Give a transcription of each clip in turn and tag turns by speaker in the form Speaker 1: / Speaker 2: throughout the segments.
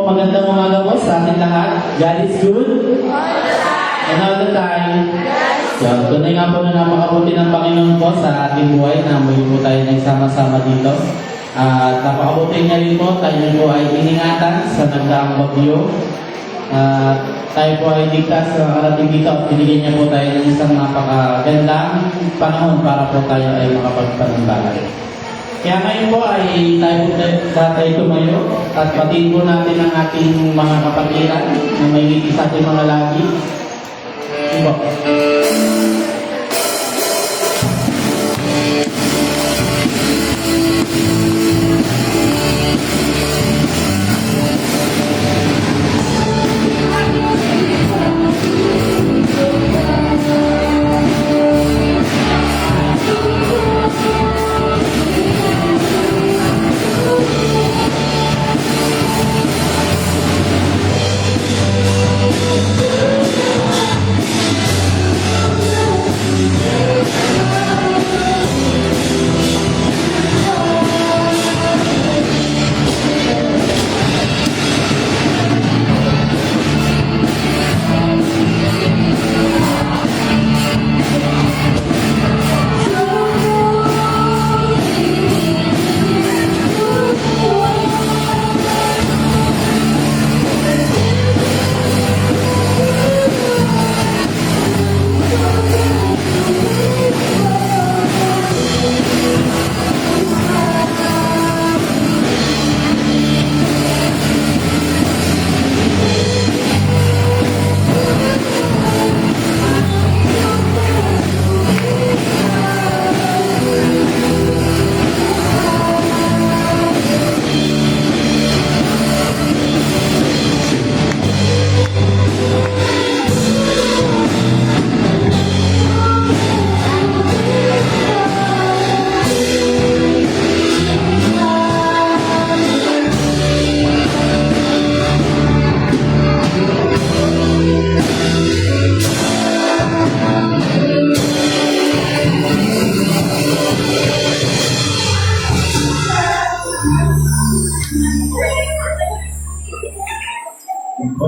Speaker 1: magandang umaga po sa ating lahat. God is good. And all the time. So, tunay nga po na napakabuti ng Panginoon po sa ating buhay na muli po tayo nagsama-sama dito. At napakabuti niya rin po, tayo po ay iningatan sa nagdaang bagyo. Tayo po ay ligtas sa karating dito at binigyan niya po tayo ng isang napakagandang panahon para po tayo ay makapagpanimbalan. Kaya ngayon po ay tayo tumayo at patiin po natin ang ating mga kapatiran na may ngiti sa ating mga lagi. Ibo.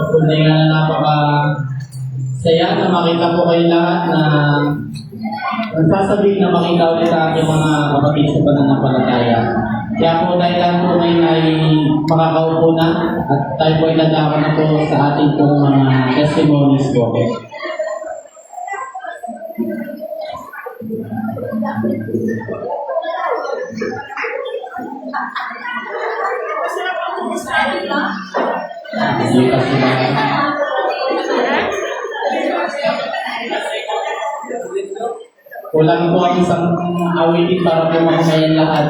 Speaker 1: Tunay nga na napaka-saya na makita po kayo lahat na nagsasabihin na makita ulit sa ating mga kapatid sa pananampalataya. Kaya po dahil lang po ngayon ay makakaupo na at tayo po ay nadakan na po sa ating pong mga testimonies po. Kulang po ang isang awitin para po makumayan lahat.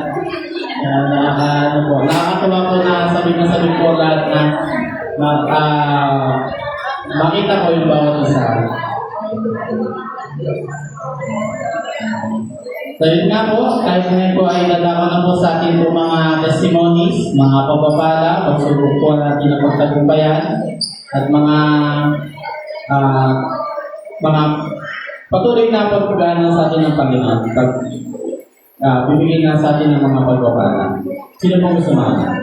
Speaker 1: Nakakatawa po na sabi po lahat na makita ko yung bawat isa. So yun nga po, kahit ngayon po ay nadama na po sa ating po mga testimonies, mga pagpapala, pagsubok po natin ang pagtagumpayan, at mga patuloy na pagpagana sa atin ng Panginoon. Bibigyan na sa atin ng mga pagpapala. Sino pong gusto mauna?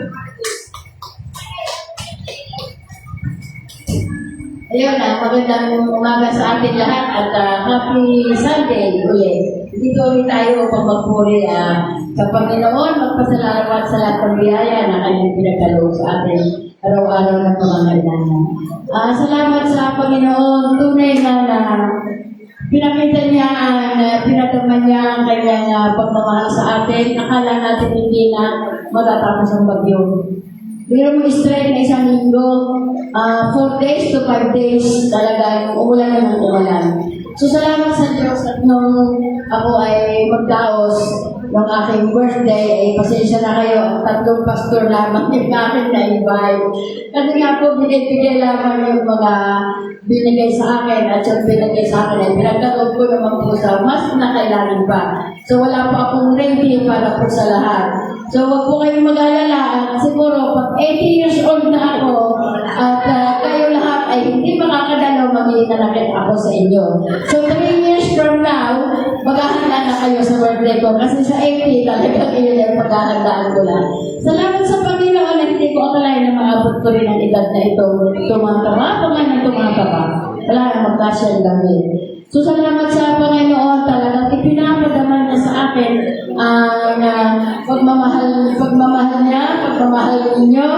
Speaker 2: Ayun na, magandang umaga sa atin lahat at happy Sunday ulit. Dito ulit tayo upang magpuri sa Panginoon, magpasalamat sa lahat ng biyaya na kanyang pinagkaloob sa atin araw-araw ng pamangalanan. Salamat sa Panginoon, tunay na pinakita niya, pinataman niya ang kanyang pagmamahal sa atin. Akala natin hindi na matatapos ang bagyo. Meron mo straight na isang linggo, 4 days to 5 days talagang umulan na ng umulan. So salamat sa Diyos at nung ako ay magdaos ng aking birthday, ay pasensya na kayo, ang 3 pastor lamang yung akin na-invite. Kasi nga po, binibigay lamang yung mga binigay sa akin at yung binigay sa akin ay pinagkatog ko naman po sa mas na kailangan pa. So wala pa akong ready para po sa lahat. So wag po kayong mag-alala at siguro pag 80 years old na ako at kayo lahat ay hindi makakadalaw, mag-iinanakit ako sa inyo. So 3 years from now, maghahanda na kayo sa birthday ko kasi sa 80 talagang yun yung paghahandaan ko lang. Salamat sa Panginoon na hindi ko akalain na maabot rin ang edad na ito, tumatama, tumataba. Wala na magkasya ang gabi. So salamat sa Panginoon, talagang ipinapadama niya sa akin ang pagmamahal niya, pagmamahal ninyo,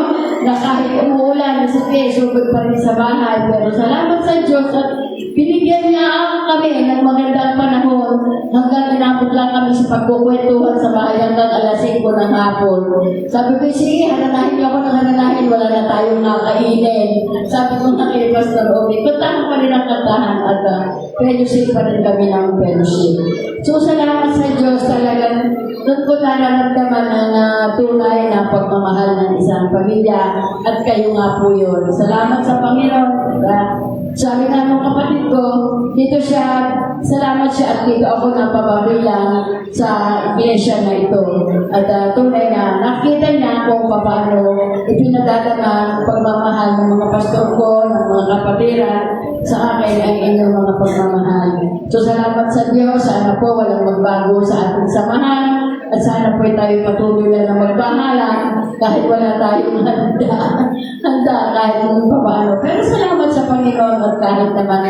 Speaker 2: na kahit umuulan, nasakit, sugod pa rin sa bahay. Pero salamat sa Diyos at binigyan niya kami ng magandang panahon hanggang inabot lang kami sa pagkukwentuhan sa bahay hanggang alas 5 ng hapon. Sabi ko, sige, hananahin niyo ako ng hananahin, wala na tayong nakainin. Sabi ko na kay Pastor Obi, kantahan pa rin ang kantahan at fellowship pa rin kami ng fellowship. So salamat sa Diyos, talagang doon ko nararamdaman ang tunay na pagmamahal ng isang pamilya at kayo nga po yun. Salamat sa Panginoon. Sabi nga ng kapatid ko, dito siya, salamat siya at dito ako napababilang sa iglesia na ito. At tunay na nakita niya kung paano ipinagdadama pagmamahal ng mga pastor ko, ng mga kapatiran sa akin ang inyong mga pagmamahal. So salamat sa Diyos, sana po walang magbago sa ating samahan at sana po tayo patuloy na magbahalan kahit wala tayong handa kahit kung paano. Pero salamat sa Panginoon at kahit naman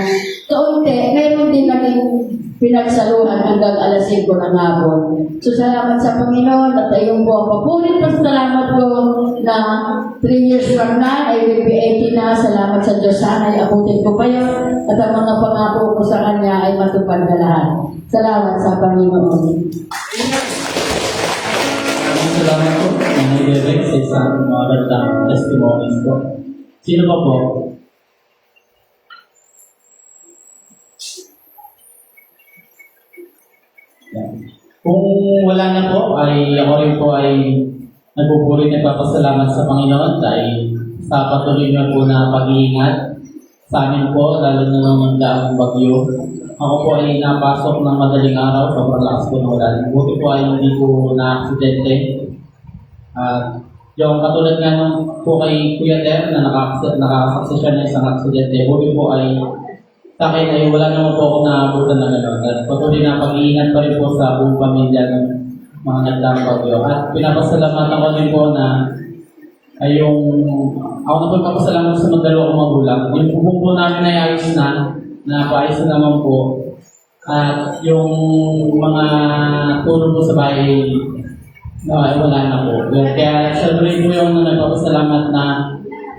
Speaker 2: kaunti, mayroon din naging pinagsaluhan hanggang alas 5 ng hapon. So salamat sa Panginoon at ayun po ang papulit pa salamat ko na 3 years from now ay will be 80 na. Salamat sa Diyos, sana ay abutin ko pa yun at ang mga pangako ko sa Kanya ay matupad na lahat. Salamat sa Panginoon.
Speaker 1: Salamat po, Nanay Derek, sa isang magandang testimonies po. Sino pa po? Yan. Kung wala na po, ay ako rin po ay nagpupuri at papasalamat sa Panginoon dahil sa patuloy niyo po na pag-iingat sa amin po, lalo na nung nagdaang bagyo. Ako po ay napasok ng madaling araw, sobrang lakas po ng ulan. Buti po ay hindi po na-aksidente. Yung katulad nga nung po kay Kuya Ter na nakakasaksi siya ng isang aksidente, buti po ay sa akin ay wala naman po ako naabutan ng gano'n. At patuloy na pag-iingat pa rin po sa buong pamilya ng mga nagdaang bagyo. At pinapasalamatan ko din po na ay ako na po papasalamat sa mga dalawang magulang. Yung bubong po namin ay ayos na paayos na naman po. At yung mga tulong po sa bahay, ay wala na po. Kaya celebrate po yung nagpapasalamat na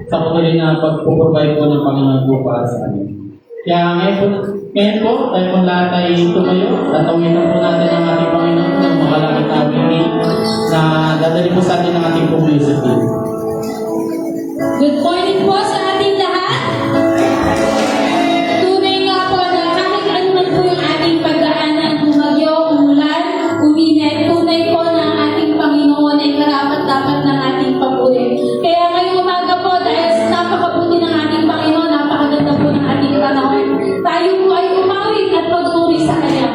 Speaker 1: sa patuloy na pagpuprovide po ng Panginoon po para sa amin. Kaya ngayon po, tayo po lahat ay tumayo at tawinan po natin ang ating Panginoon ng makalangit na awit na dadali po sa atin ang ating publicity.
Speaker 3: Good morning po sa ating lahat. Tunay nga po na kahit ano man po yung ating pagdaanan, bumagyo, umulan, uminit, tunay po na ang ating Panginoon ay karapat-dapat ng ating papuri. Kaya ngayong umaga po, dahil sa napakabuti ng ating Panginoon, napakaganda po ng ating panahon, tayo po ay umawit at pagpuri sa Kanya.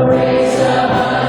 Speaker 4: Raise a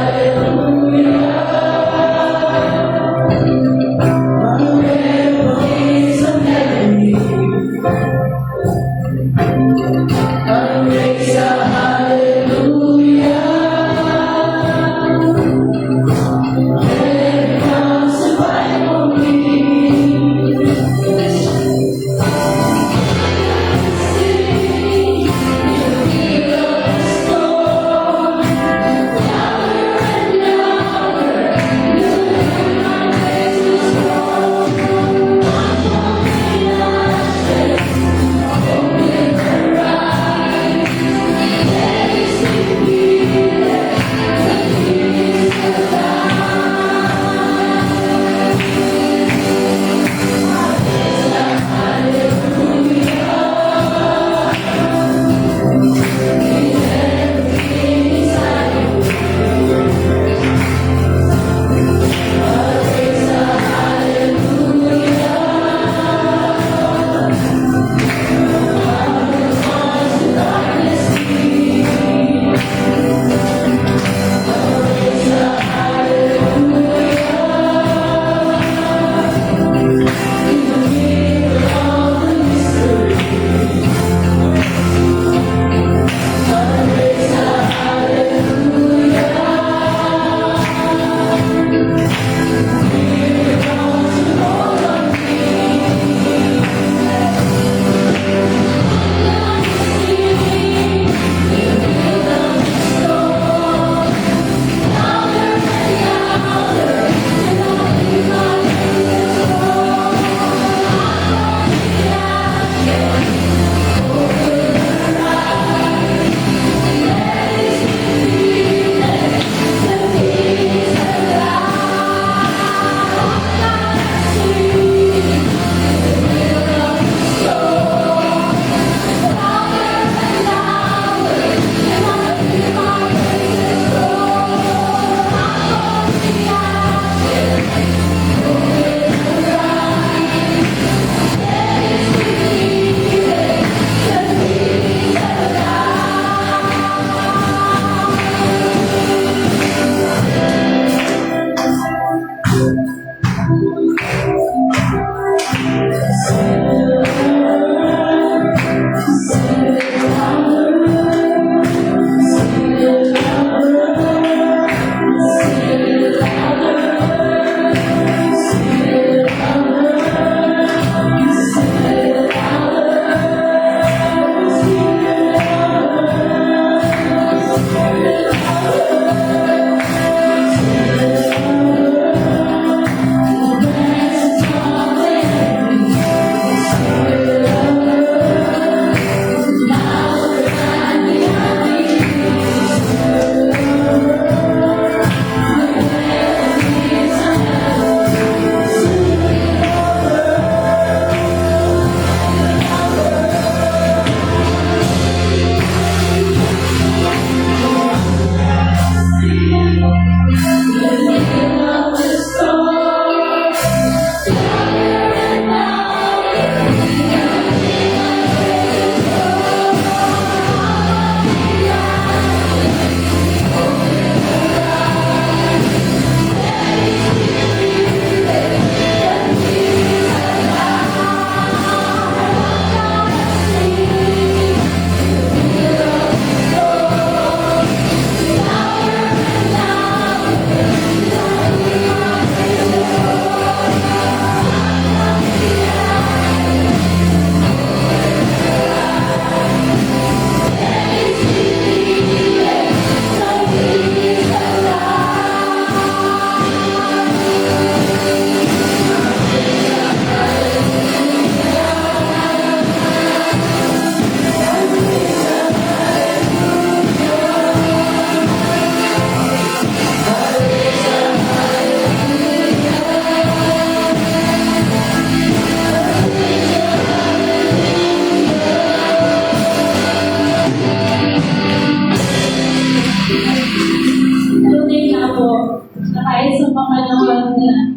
Speaker 3: na kahit sa mga panahon na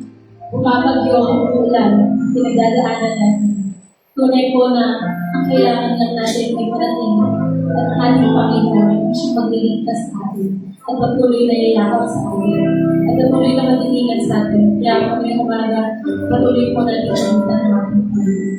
Speaker 3: bumabagyo o umuulan, pinagdadaanan natin. Tunay po na ang kailangan lang natin ay parating at ang ating Panginoon magliligtas sa atin at patuloy na iyakap sa atin at patuloy na mag-iingat sa atin. Kaya po ngayong umaga, patuloy po natin ang ating Panginoon.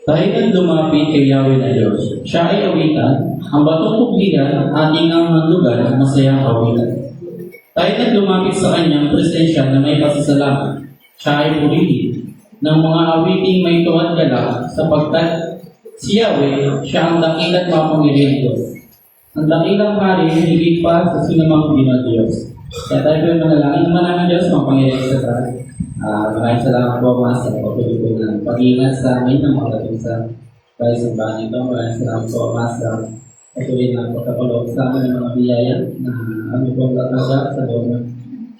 Speaker 1: Tayo lumapit kay Yahweh na Diyos. Siya ay awitan, ang batong puglihan, ating ang lugar, masayang awitan. Tayo lumapit sa kanyang presensya na may pasasalamat. Siya ay purili ng mga awiting may tuwad galak, sapagkat si Yahweh, siya ang dakilat mapangyarihan Diyos. Ang dakilang hari, higit pa sa sinumang Diyos. Kaya tayo po manalangin naman namin Diyos, mapangyarihan sa tayo. Maraming salamat po mas sa patuloy po ng pag-iingat sa amin ng mga dating sa bahay sa bahay nito. Maraming salamat po mas sa patuloy na pagkapaloob sa amin ng mga biyaya na kami po tatagap sa loob ng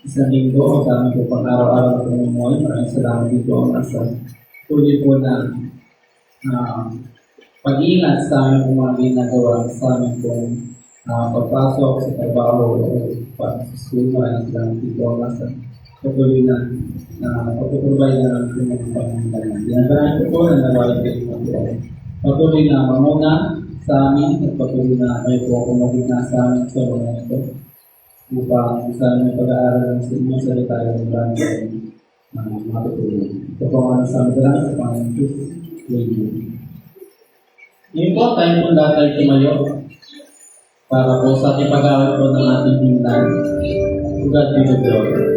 Speaker 1: isang linggo o sa amin po pang-araw-araw na pumumuhay. Maraming salamat dito ang sa tuloy po na pag-iingat sa amin po mga ginagawa sa amin po pagpasok sa trabaho o sa school. Maraming salamat dito ang sa patuloy na pagpuprovide na ng mga pangangailangan. Dinagalan ko po na nawala kayo mga po. Patuloy na mamuna sa amin at patuloy na kayo po ako magiging sa amin sa mga ito upang sa aming pag-aaral ng inyong salita yung marami kayong matutuloy. Ito po ang sa amin lang sa Panginoon Diyos. Amen. Ngayon po, tayo po lahat ay tumayo para po sa ating pag-aaral po ng ating himnan. God be the glory.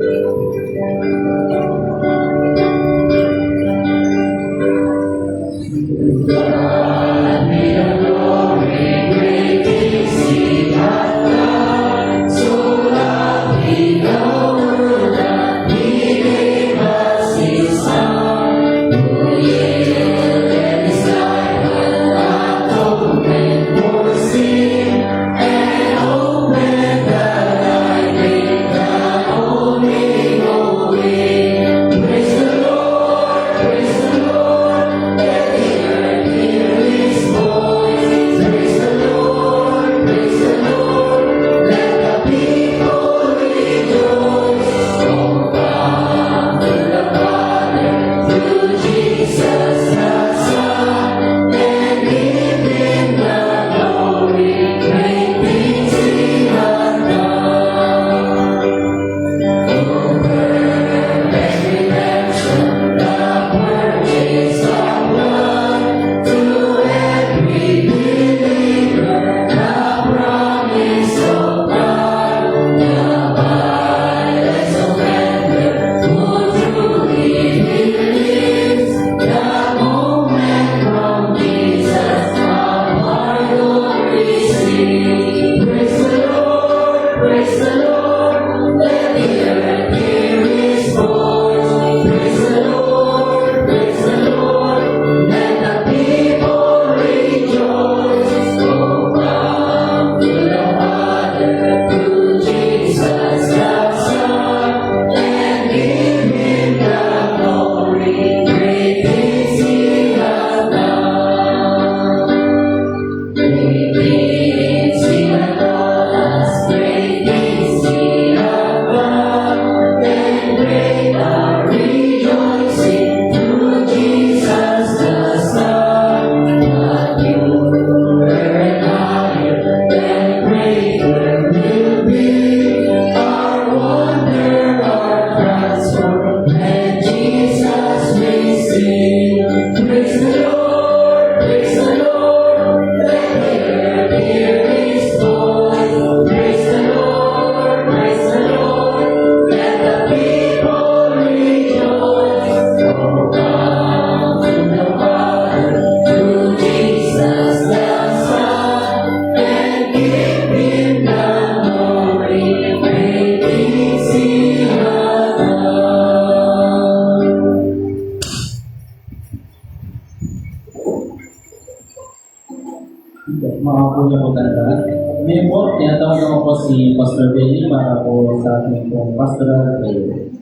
Speaker 1: Mga po na po talaga. Ngayon po, tinatawag ako po si Pastor Benny para po sa ating pong pastoral prayer.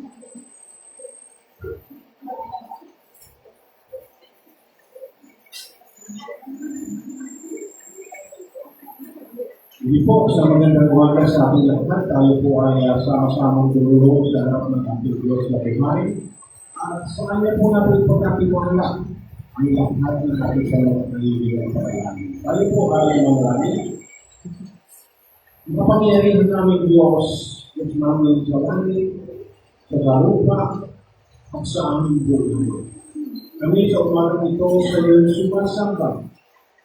Speaker 4: Hindi po, sa magandang umaga sa ating lahat, tayo po ay sama-samang tulong sa harap ng ating Diyos na buhay. At sa kanya po natin pagkatiwala ang lahat ng ating salamat na ibigay sa kanya. Tayo po ay manalangin. Ikapangyarihan namin Diyos, Diyos namin sa langit, sa lupa, at sa aming buhay. Kami sa umagang ito sa iyong sumasamba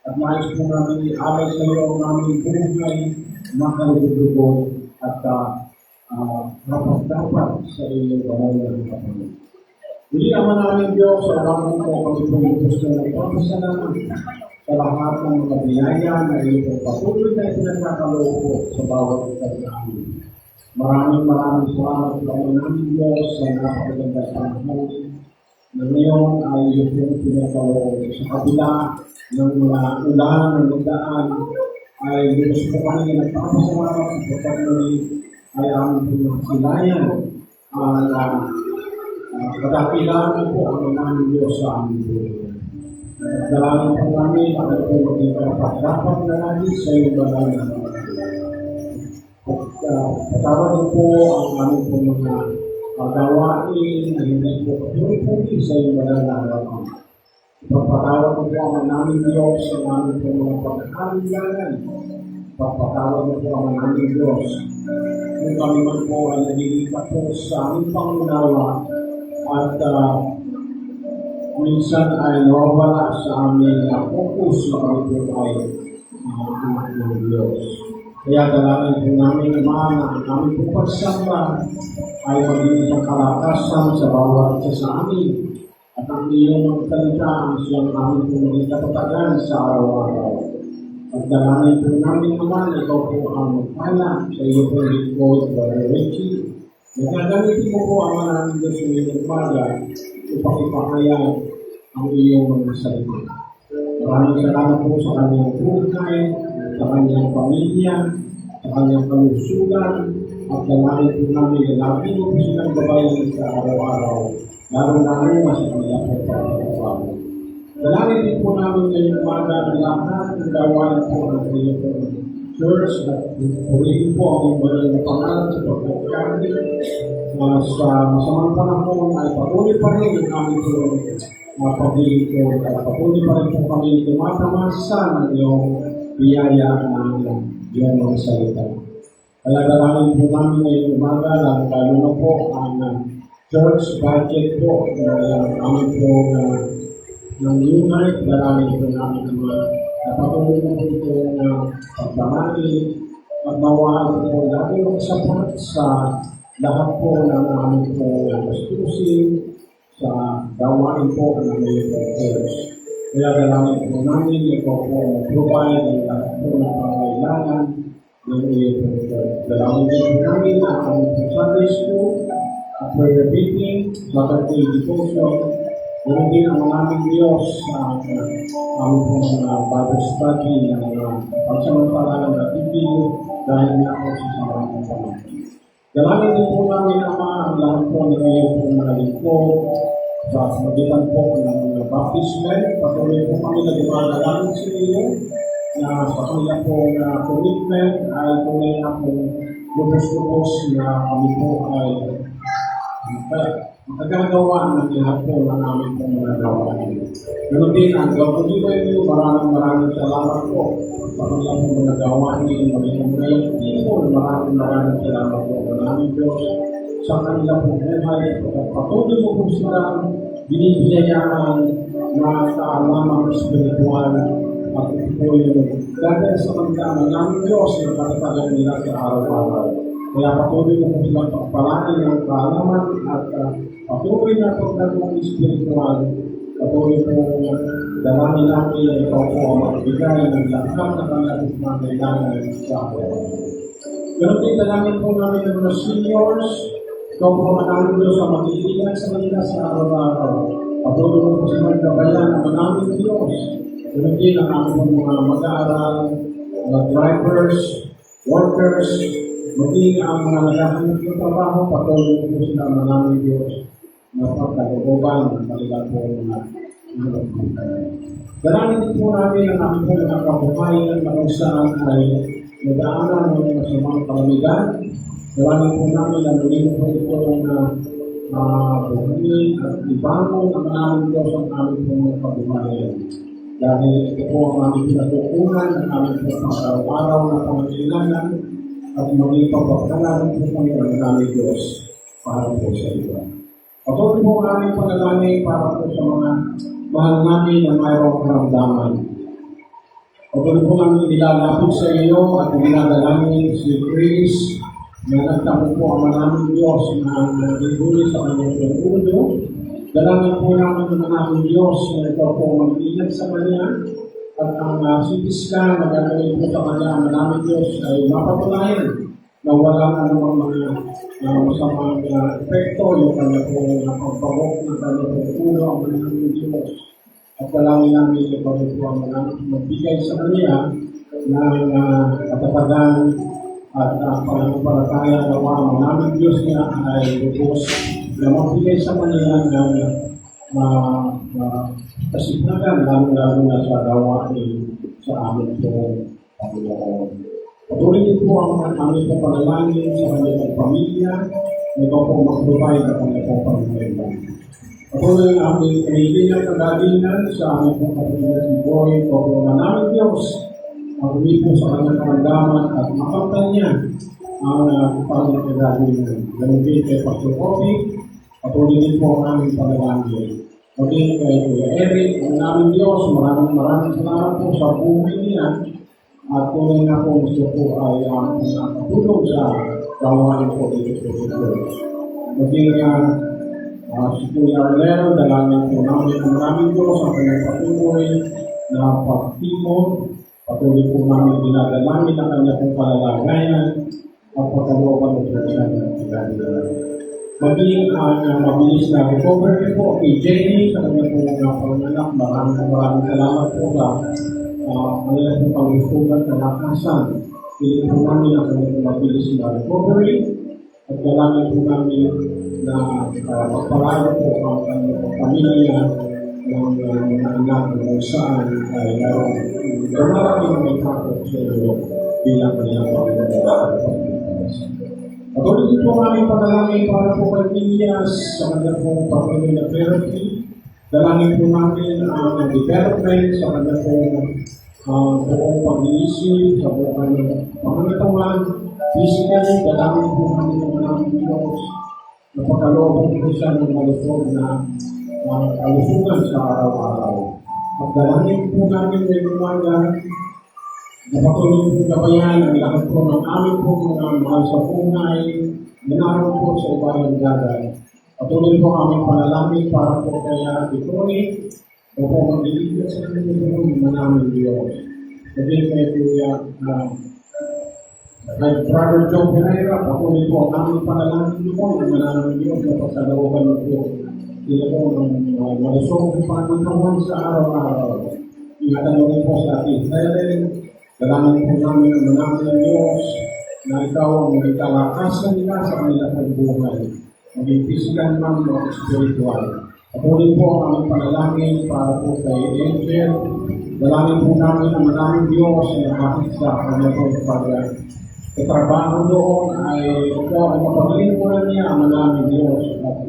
Speaker 4: at nais po namin i-alay sa iyo ang aming buhay na kalulugo at dapat sa iyong banal na kapatid. Hindi naman namin Diyos sa umagang ito kami po gusto na ipapasalamat sa lahat ng mga biyaya na iyong patuloy na pinagkakaloob sa bawat isa sa amin. Maraming salamat sa namin Diyos sa napakaganda sa panahon na ngayon ay iyong pinagkaloob sa kabila ng mga ulan ng nagdaan ay gusto ko kami nagpapasalamat sa pagkakali ay aming pinagsilayan kadakilaan po ang namin Diyos sa aming buhay. Dalangin po namin ang ito maging dapat na natin sa iyong banal na patawad po ang aming po mga gawain na hindi po patuloy sa iyong banal na harapan. Pagpatawad po ang aming Diyos sa aming po mga pagkakalinganan. Pagpatawad po ang aming Diyos kung kami man po ay nagiging tapos sa aming pangunawa at minsan ay nawawala sa aming focus na kami po ay anak ng Diyos. Kaya dalangin po namin naman na ang aming po pagsamba ay maging isang kalakasan sa bawat isa sa amin at ang iyong magsalita ang siyang aming po maging katatagan sa araw-araw. At dalangin po namin naman ikaw po ang magpala sa iyo po lingkod, Brother Richie. Nagagamitin mo po ang maraming Diyos ng iyong umaga upang ipahayag ang iyong mga salita. Maraming salamat po sa kanyang buhay, sa kanyang pamilya, sa kanyang kalusugan, at dalangin po namin na lagi mo po silang gabayan sa araw-araw, lalo-lalo sa kanyang pagpapagawa. Dalangin din po namin ngayong umaga ang lahat ng gawain po ng iyong church at purihin po ang iyong banal na pangalan sa pagkakakandi sa masamang panahon ay patuloy pa rin ang aming paglilingkod at patuloy pa rin po kami tumatamasa ng iyong biyaya ng iyong mga salita. Kaya dalangin po namin ngayong umaga, lalo na po ang church budget po na aming po ng unite, dalangin po namin naman patuloy po ito na pagdamali at mawaan po lagi ng sapat sa lahat po ng aming po gastusin sa gawain po ng aming church. Kaya dalangin po namin ikaw po mag-provide ng lahat po ng pangailangan ng iyong church. Dalangin din po namin ang aming Sunday school, prayer meeting, Saturday devotion, ganoon din ang aming Diyos sa aming po mga Bible study ng mga pagsamantala ng video dahil nga po sa sarang ng panahon. Dalangin din po namin Ama ang lahat po ng iyong mga lingkod sa magitan po ng mga baptismen. Patuloy po kami na dumadalangin sa iyo na sa kanya po na commitment ay tunay na po lubos-lubos na kami po ay magagawa ng lahat po ng aming po mga gawain. Ganoon din ang gawin niyo, maraming salamat po sa kanilang po mga gawain niyo, maging ngayong people, maraming salamat po ng aming Diyos sa kanilang po buhay. Patuloy mo po silang binibiyayaan na kaalamang spiritual at ito yung dahil sa kanila ng aming Diyos na katatagan nila sa araw-araw. Kaya patuloy mo po silang pagpalain ng kaalaman at patuloy na pagdagong spiritual, patuloy po dalangin namin na ikaw po ang magbigay ng lahat na kanilang mga kailangan sa araw. Ganun din dalangin po namin ng mga seniors, ikaw po manaming Diyos ang mag-iingat sa kanila sa araw-araw. Patuloy mo po silang gabayan ang manaming Diyos. Ganun din ang aming mga mag-aaral, mga drivers, workers, maging ang mga naghahanap ng trabaho, patuloy po sila manaming Diyos na pagkaguban ng kanilang po mga dalangin din po namin ang aming po mga kabuhayan na kung saan ay nagdaanan ng mga masamang kalamigan. Dalangin po namin na naging po ito na buhayin at ibangon ang aming Diyos ang aming po mga kabuhayan. Dahil ito po ang aming pinatukunan, ang aming po pang-araw-araw na pangasilangan at maging pagpapakalan po kami ng aming Diyos para po sa iba. Patuloy po ang aming panalangin para po sa mga mahal namin na mayroong karamdaman. Patuloy po namin nilalapit sa iyo at dinadalangin si Chris na nagtamo po ang maraming Diyos na nagbibuli sa kanyang ulo. Dalangin po namin ng maraming Diyos na ito po mag-ingat sa kanya at ang CT scan na gagawin po sa kanya ang maraming Diyos ay mapatunayan na walang anumang mga masamang epekto yung kanya po pagpagok ng kanya po ulo ang maraming Diyos. At dalangin namin ito po ang magbigay sa kanya ng katatagan at pananampalataya na ang maraming Diyos niya ay lubos na magbigay sa kanya ng kasipagan, lalo na sa gawain sa amin po Panginoon. Patuloy din po ang aming panalangin sa kanyang pamilya na ito po mag-provide at kanyang po pamilya. Patuloy ang aming kaibigan at kagalingan sa aming po kapatid si Boy, ito po manaming Diyos ang umipo sa kanyang karamdaman at makamtan niya ang pangkagalingan. Ganun din kay Pastor Kofi, patuloy din po ang aming panalangin. Maging kay Kuya Eric, ang naming Diyos, maraming salamat po sa buhay niya at tunay na po gusto po ay nakatulong sa gawain po dito po sa Diyos. Maging si Kuya Arlero, dalangin po namin ang maraming Diyos ang kanyang patuloy na pagtimon. Patuloy po namin dinadalangin ang kanyang pong palalagayan at pagkalooban ng siya ng kagalingan. Maging ang mabilis na recovery po kay Jenny sa kanyang pong panganak. Maraming salamat po sa kanyang pong panggustugan na nakasan. Piling po namin ang kanyang mabilis na recovery at dalangin po namin na magparado po ang kanyang pamilya ng mga anak kung saan ay marami may takot sa iyo bilang kanyang panggustugan. Patuloy din po ang aming panalangin para po kay Pilias sa kanyang pong patuloy na therapy. Dalangin po namin ang development sa kanyang pong buong pag-iisip, sa buong kanyang pangatawan. Physically, dalangin po namin ang maraming Diyos na pagkalooban po siya ng malusog na kalusugan sa araw-araw. At dalangin po namin may umaga na patuloy po gabayan ang lahat po ng aming po mga mahal sa punay na naroon po sa ibayang dagat. Patuloy po aming panalangin para po kaya Tony o po mag-iigat sa kanyang po manaming Diyos. Sabi kay Kuya kay Brother Joe Pereira, patuloy po ang aming panalangin po ng manaming Diyos na pagkalawagan po sila po ng malusog pananawan sa araw-araw. Ingatan mo rin po sa ating Helen. Dalangin po namin ang manaming ng Diyos na ikaw ang may kalakasan nila sa kanilang buhay. Maging physical man o spiritual. Patuloy po ang aming panalangin para po kay Angel. Dalangin po namin ang manaming Diyos na nakakit sa kanyang pagkatrabaho doon ay ito ay mapagalimunan niya ang manaming Diyos. At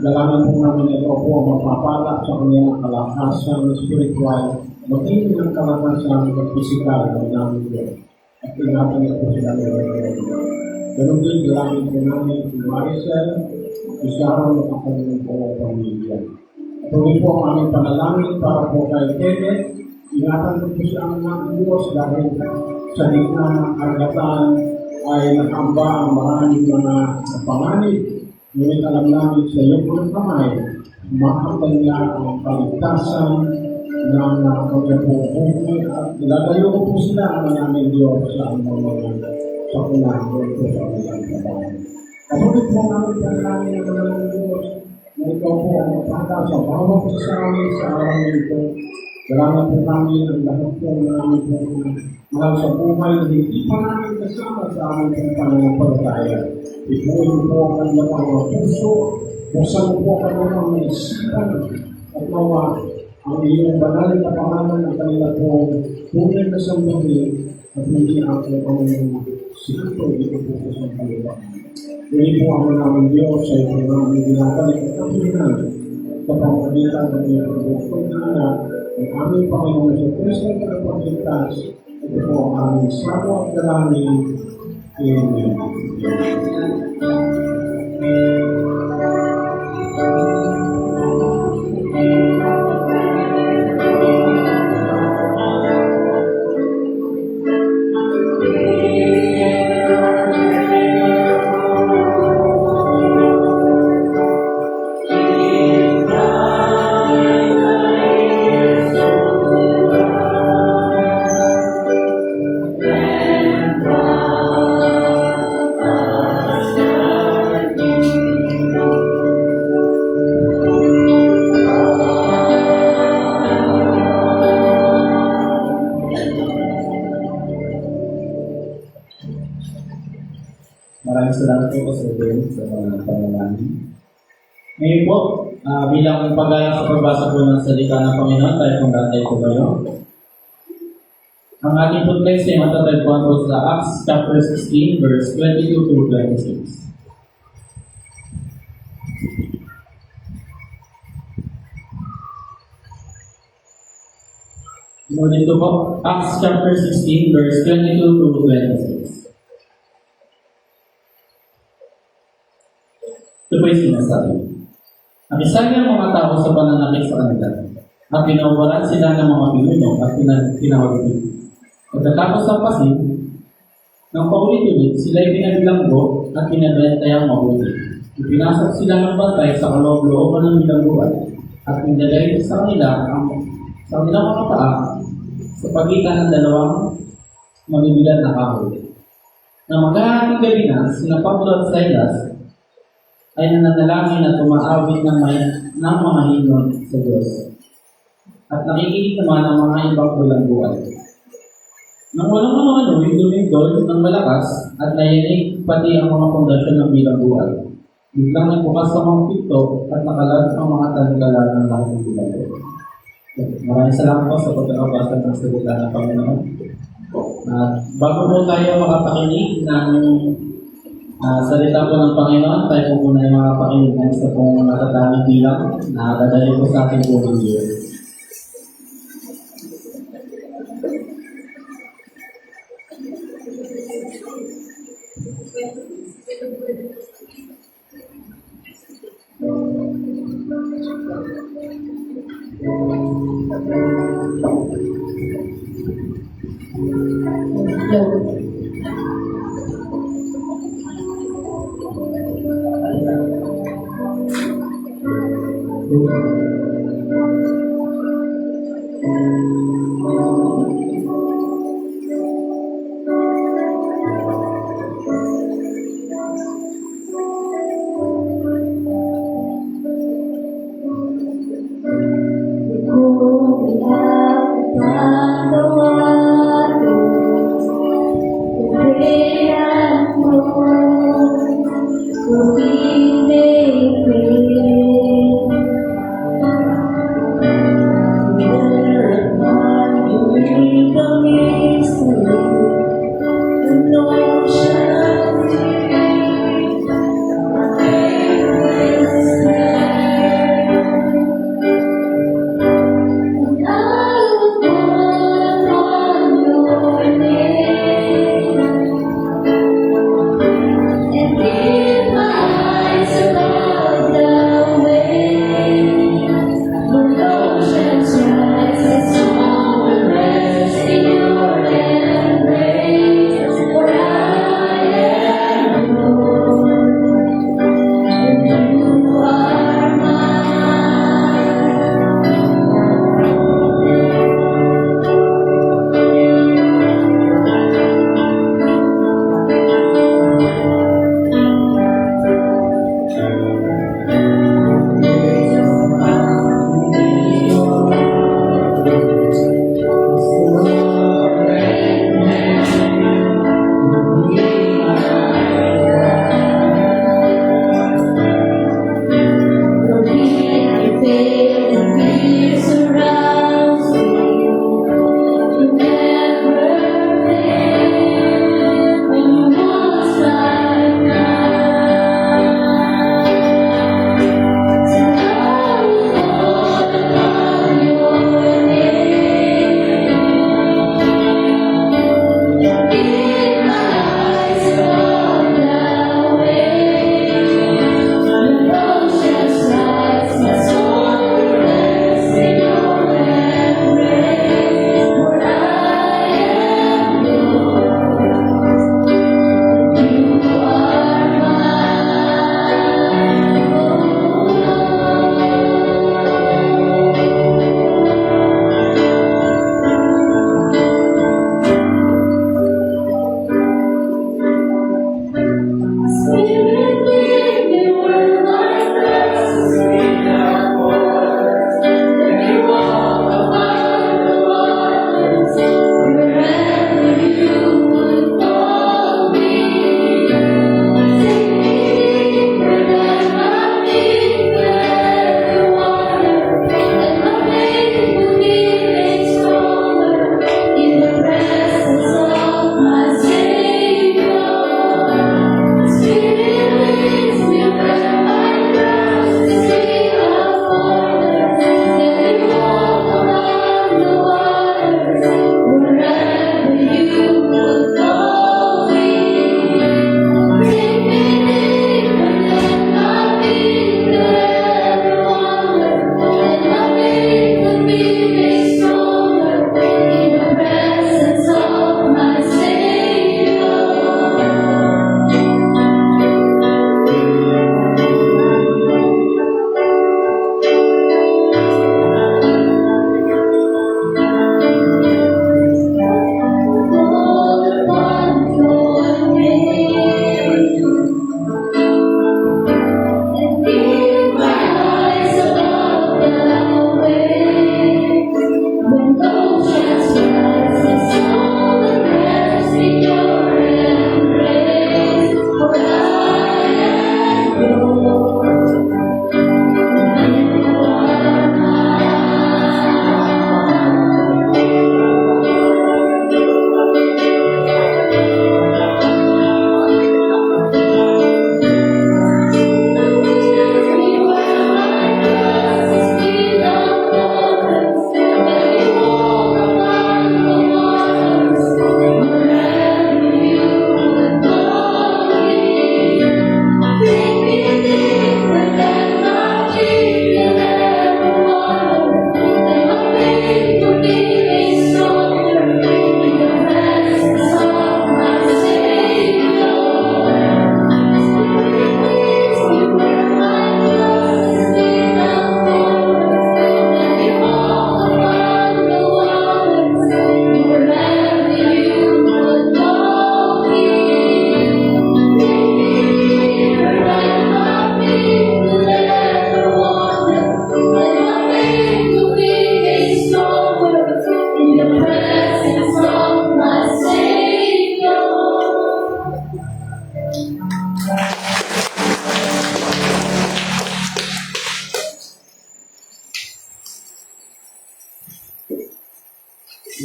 Speaker 4: dalangin po namin ito po magpapala sa kanyang kalakasan spiritual. Maging ng kalakasan ng pisikal ng namin Diyos. At ingatan ito sila ng Diyos. Ganun din, dalangin po namin si Maricel, si Sharon at ang kanyang buong pamilya. Tuloy po ang aming panalangin para po kay Kenneth. Ingatan po siya ang namin Diyos dahil sa gitna ng karagatan ay nakamba ang maraming mga panganib. Ngunit alam namin sa iyong mga kamay, makakal niya ang kaligtasan ng kanyang buhay at ilalayo ko po sila ang maraming Diyos sa mga sa kunahan ko sa kanilang trabaho. Kamulit po namin panalangin ng maraming Diyos na ikaw po ang magpaka sa bawat sa amin sa araw nito. Salamat po namin ang lahat po namin po mahal sa buhay na hindi pa namin kasama sa aming pananampalataya. Ipuin po ang kanilang mga puso, buksan po ang kanilang mga isipan at mawa ang iyong banal na pangalan ng kanila po tunay na sandali at hindi ang kanyang sinto dito po sa kanila. Ngayon po ang maraming Diyos ay maraming ginagalit at kapilingan sa pamamagitan ng iyong pagbuktong na anak ang aming Panginoon sa Kristo na kapagligtas. Ito po ang aming sawa at dalangin. Amen.
Speaker 1: salamat po sa mga panalangin. Ngayon po, bilang paggalang sa pagbasa po ng salita ng Panginoon, tayo pong datay po kayo. Ang ating po text ay matatagpuan po sa Acts chapter 16, verse 22 to 26. Ulit po, Acts chapter 16, verse 22 to 26. Ito po yung sinasabi. Ang isa niyang mga tao sa pananakit sa kanila, at pinawalan sila ng mga pinuno at pinawagin. Pagkatapos ng pasin, ng paulit-ulit, sila ay pinagbilanggo at pinabentayang mabuti. Ipinasok sila ng bantay sa kaloob-looban ng bilangguan at pinagay sa kanila sa kanilang mga paa sa pagitan ng dalawang mabibigat na kahoy. Na maghahating gabi na, sila Pablo at Silas ay nananalangin at tumaawit ng mga hinon sa Diyos. At nakikinig naman ang mga ibang bilangguan. Nang walang ano, yung dumindol ng malakas at nayanig pati ang mga pundasyon ng bilangguan. Biglang nagbukas ang mga pinto at nakalag ang mga talagalan ng lahat ng bilangguan. Maraming salamat po sa pagkakabasa ng salita ng Panginoon. At bago po tayo makapakinig ng salita po ng Panginoon, tayo po muna yung makapakinig ng isa pong natatanging bilang na dadali po sa ating buong Diyos.
Speaker 3: And in my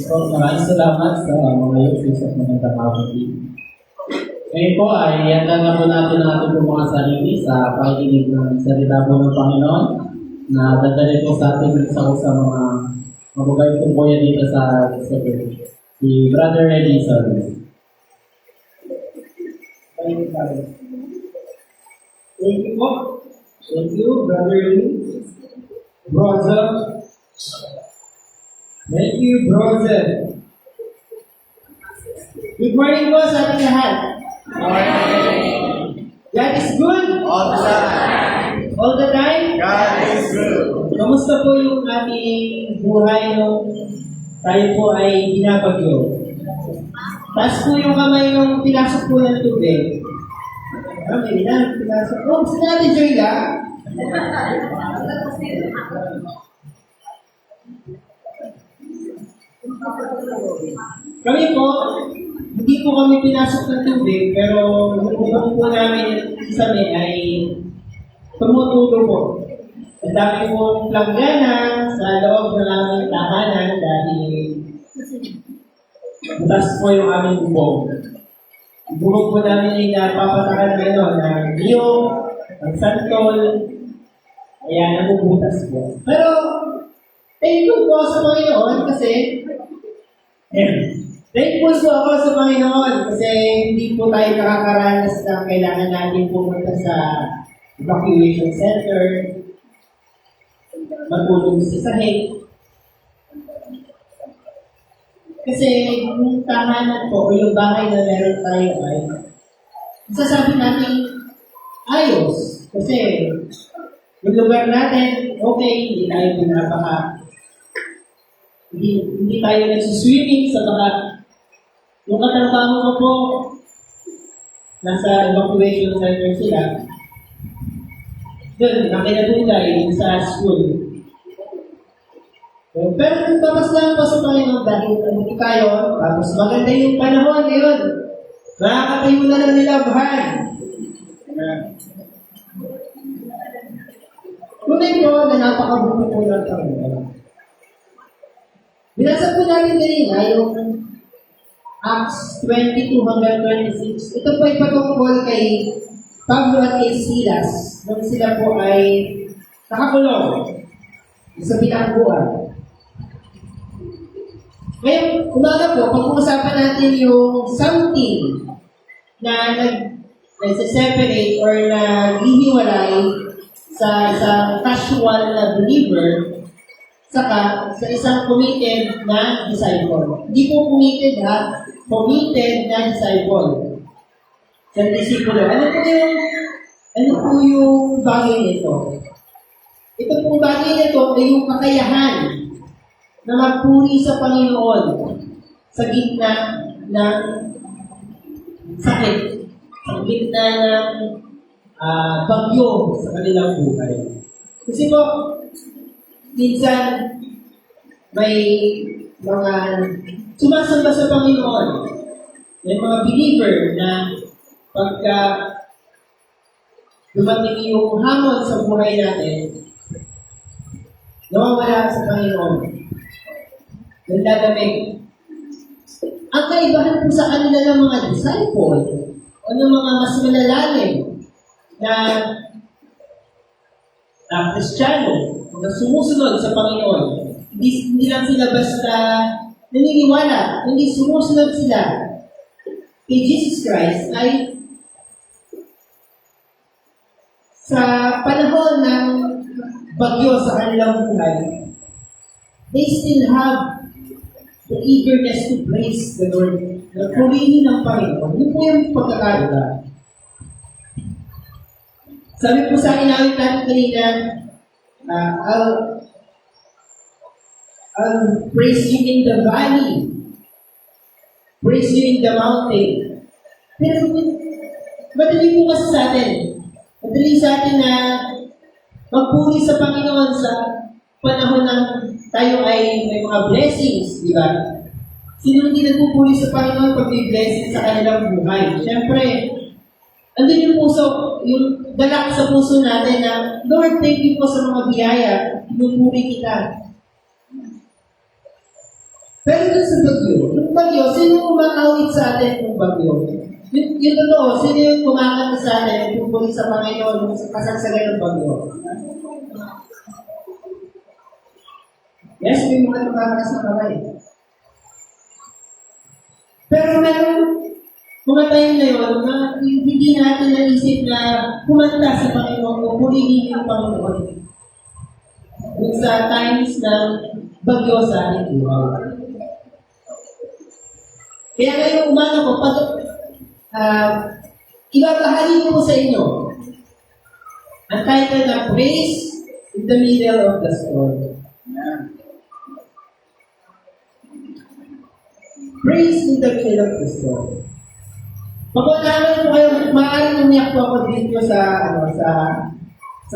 Speaker 1: So, maraming salamat sa mga youth at mga kapatid. Ngayon po ay iyandan na po natin ang ating po mga sarili sa pakikinig ng salita po ng Panginoon na dadali po sa ating isa sa mga mababait po po yan dito sa church. Si Brother Edison.
Speaker 4: Thank you po. Thank you, Brother Lee. Brother. Thank you, brother.
Speaker 2: Good morning po sa ating lahat. God is good.
Speaker 5: All the time.
Speaker 2: All the time.
Speaker 5: God is good.
Speaker 2: Kamusta po yung ating buhay nung tayo po ay binabagyo? Taas po yung kamay nung pinasok po ng tubig. May na, pinasok. Oh, gusto natin, Joyla? Kami po, hindi po kami pinasok ng tubig, pero yung po namin sa amin ay tumutulo po. Ang dami pong planggana sa loob ng aming tahanan dahil butas po yung aming bubong. Ang bubong po namin ay napapatakan na ng niyong, ng santol, kaya nabubutas po. Pero, thankful po sa Panginoon kasi thankful po ako sa Panginoon kasi hindi po tayo nakakaranas na kailangan natin pumunta sa evacuation center, matulog sa sahig. Kasi yung tahanan po o yung bahay na meron tayo ay masasabi natin ayos. Kasi yung lugar natin, okay, hindi tayo hindi tayo nagsiswimming sa baka yung katrabaho ko po nasa evacuation center sila. Doon, nakinadugay sa school. Pero kung tapos lang po sa Panginoon dahil hindi tayo, tapos maganda yung panahon ngayon. Nakakatayo na lang nilabahan. Tunay ko na napakabuti po ng Panginoon. Binasa po natin kanina yung Acts 22:26. Ito po ay patungkol kay Pablo at kay Silas nung sila po ay nakakulong sa bilangguan. Ngayon, umaga po, pag-uusapan natin yung something na nag-separate or naghihiwalay sa isang casual na believer saka sa isang committed na disciple. Hindi po committed ha, committed na disciple. Sa disipulo. Ano po yung bagay nito? Ito pong bagay nito ay yung kakayahan na magpuri sa Panginoon sa gitna ng sakit, sa gitna ng bagyo sa kanilang buhay. Kasi po, minsan may mga sumasamba sa Panginoon, may mga believer na pagka
Speaker 6: dumating yung hamon sa buhay natin, nawawala sa Panginoon. Nagdadamig. Ang kaibahan po sa kanila ng mga disciple o ng mga mas malalalim na Kristiyano na sumusunod sa Panginoon, hindi lang sila basta naniniwala, hindi sumusunod sila kay Jesus Christ ay sa panahon ng bagyo sa kanilang buhay, they still have the eagerness to praise the Lord, na purihin ng Panginoon. Yun po yung pagkakaiba. Sabi po sa akin namin natin kanina, I'll praise you in the valley, praise you in the mountain. Pero madali po kasi sa atin. Madali sa atin na magpuri sa Panginoon sa panahon ng tayo ay may mga blessings, di ba? Sino hindi nagpupuri sa Panginoon pag may blessings sa kanilang buhay? Siyempre, andun yung puso, yung dalak sa puso natin na, Lord, thank you po sa mga biyaya, pinupuri kita. Pero dun sa bagyo, sino umakawit sa atin ng bagyo? Yung totoo, sino yung kumakanta sa atin, nagpupuri sa Panginoon sa kasagsagan ng bagyo? Yes, may mga tumakas na kamay. Pero meron mga time na yun, na hindi natin naisip na kumanta sa Panginoon o purihin yung Panginoon. Yung sa times ng bagyo sa ating buhay. Kaya ngayong umaga ko, ibabahagi ko po sa inyo ang title na Praise in the Middle of the Storm. Praise in the middle of the storm. Pag-unaman po kayo, maaaring umiyak po ako dito sa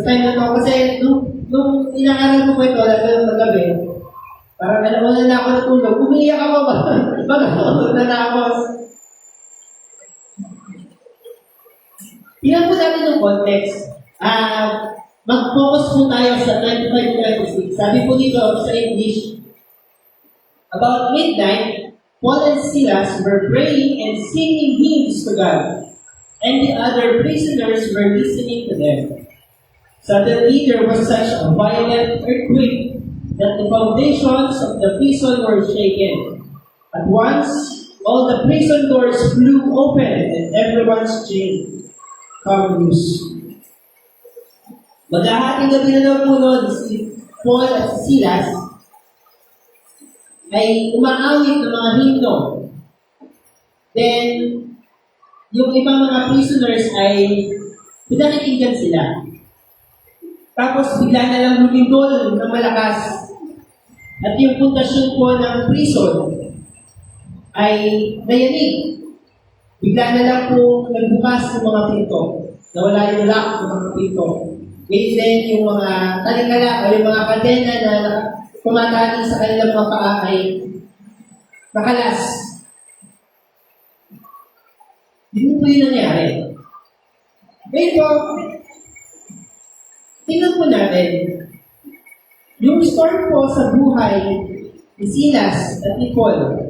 Speaker 6: time na to. Kasi nung inaaral ko po ito, lalo ng gabi, parang alam na ako natulog, umiyak ako ba? Bakit natapos? Tingnan po natin yung context. Mag-focus po tayo sa 25-26. Sabi po dito sa English, about midnight, Paul and Silas were praying and singing hymns to God, and the other prisoners were listening to them. Suddenly there was such a violent earthquake that the foundations of the prison were shaken. At once, all the prison doors flew open and everyone's chained come loose. Maghahating gabi na daw po noon si Paul at si Silas ay umaawit ng mga himno. Then, yung ibang mga prisoners ay pinakikinggan sila. Tapos, bigla na lang lumindol ng malakas. At yung pundasyon po ng prison ay nayanig. Bigla na lang po nagbukas ng mga pinto. Nawala yung lock ng mga pinto. Ngayon din yung mga talikala o yung mga kadena na tumatali sa kanilang mga paa ay nakalas. Hindi po yung nangyari. Ngayon po, tingnan po natin, yung storm po sa buhay ni Silas at ni Paul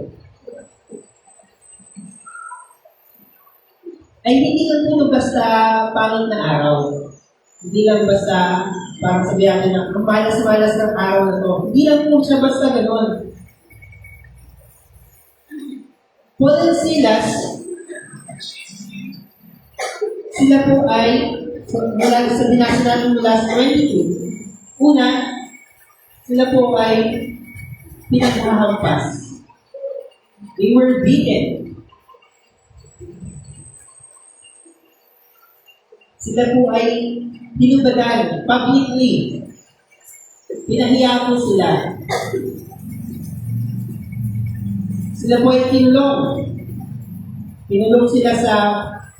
Speaker 6: ay hindi lang po basta pangit na araw. Hindi lang basta parang sabihan na ang malas-malas ng araw na to. Hindi lang po siya basta gano'n. Paul and Silas, sila po ay, mula sa binasa natin mula sa 22, una, sila po ay pinaghahampas. They were beaten. Sila po ay hinubadan publicly. Pinahiya po sila. Sila po ay kinulong. Kinulong sila sa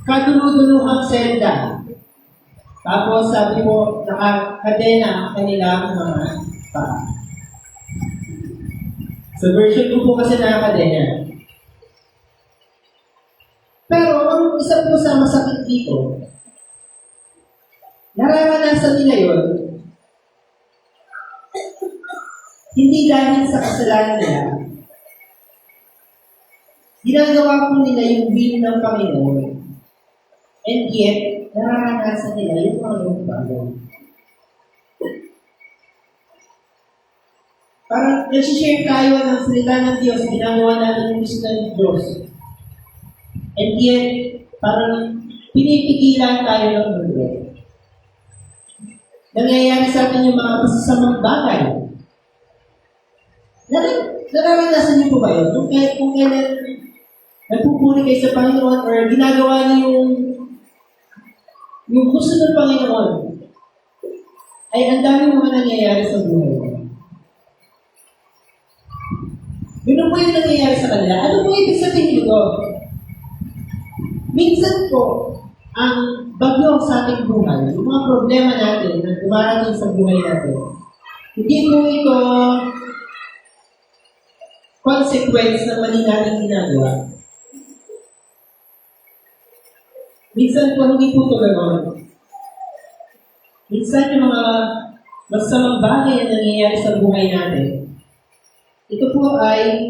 Speaker 6: kaduluduluhang selda. Tapos sabi po, nakakadena ang kanilang mga paa. Sa version ko po kasi nakakadena. Pero ang isa po sa masakit dito, nararanasan nila yun, hindi dahil sa kasalanan nila, ginagawa po nila yung will ng Panginoon. And yet, nararanasan nila yung Panginoon bago. Parang nag-share tayo ng salita ng Diyos, ginagawa natin yung gusto ng Diyos. And yet, parang pinipigilan tayo ng mundo. Nangyayari sa atin yung mga masasamang bagay. Nararanasan niyo po ba yun? Kung kailan nagpupuri kayo sa Panginoon or ginagawa niyo yung gusto ng Panginoon, ay ang dami mga nangyayari sa buhay mo. Yun po yung nangyayari sa kanila. Ano po ibig sabihin ko? Minsan po, ang bagyo sa ating buhay, yung mga problema natin na dumarating sa buhay natin, hindi po ito consequence ng mali natin ginagawa. Minsan po hindi po ito gano'n. Minsan yung mga masamang bagay na nangyayari sa buhay natin, ito po ay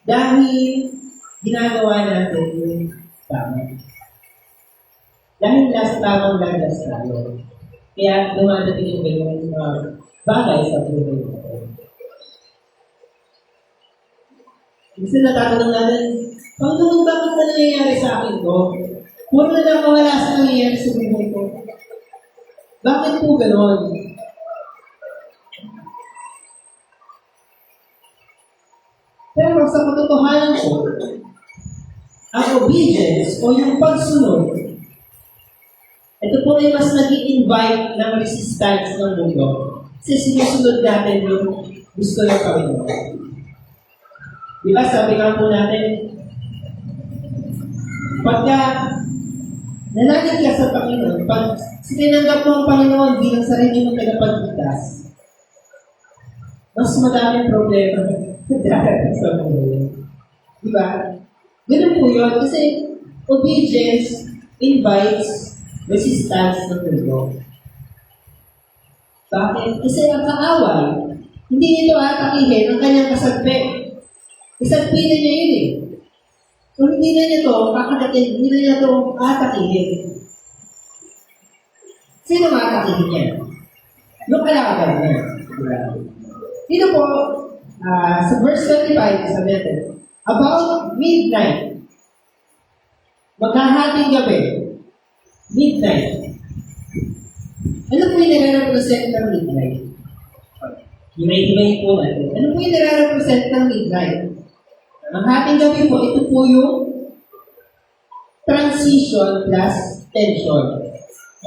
Speaker 6: dahil ginagawa natin yung tama. Dahil nasa tamang landas tayo. Kaya dumadating yung ganyan mga bagay sa buhay natin. Minsan natatanong natin, Panginoon, bakit na nangyayari sa akin to? Puro na lang mawala sa nangyayari sa buhay ko. Bakit po gano'n? Pero sa katotohanan po, ang obedience o yung pagsunod, ito po ay mas nag-i-invite ng resistance ng mundo. Kasi sinusunod natin yung gusto ng Panginoon. Di ba, sabi nga po natin, pagka nalagay ka sa Panginoon, pag sinanggap mo ang Panginoon bilang sarili mong tagapagligtas, mas madaming problema darating sa mundo. Di ba? Ganun po yun. Kasi obedience invites resistance ng mundo. Bakit? Kasi ang kaaway, hindi nito atakihin ang kanyang kasagpi. Kasagpinan niya yun eh. Kung hindi na niya ito, kakadating, hindi na niya ito atakihin. Sino matakihin niya? Yung kalaban niya. Dito po, sa verse 25, sabi natin, about midnight, maghahating gabi, midnight. Ano po yung nare-represent ng midnight? Himay-himay po natin. Ano po yung nare-represent ng midnight? Ang hating gabi po, ito po yung transition plus tension.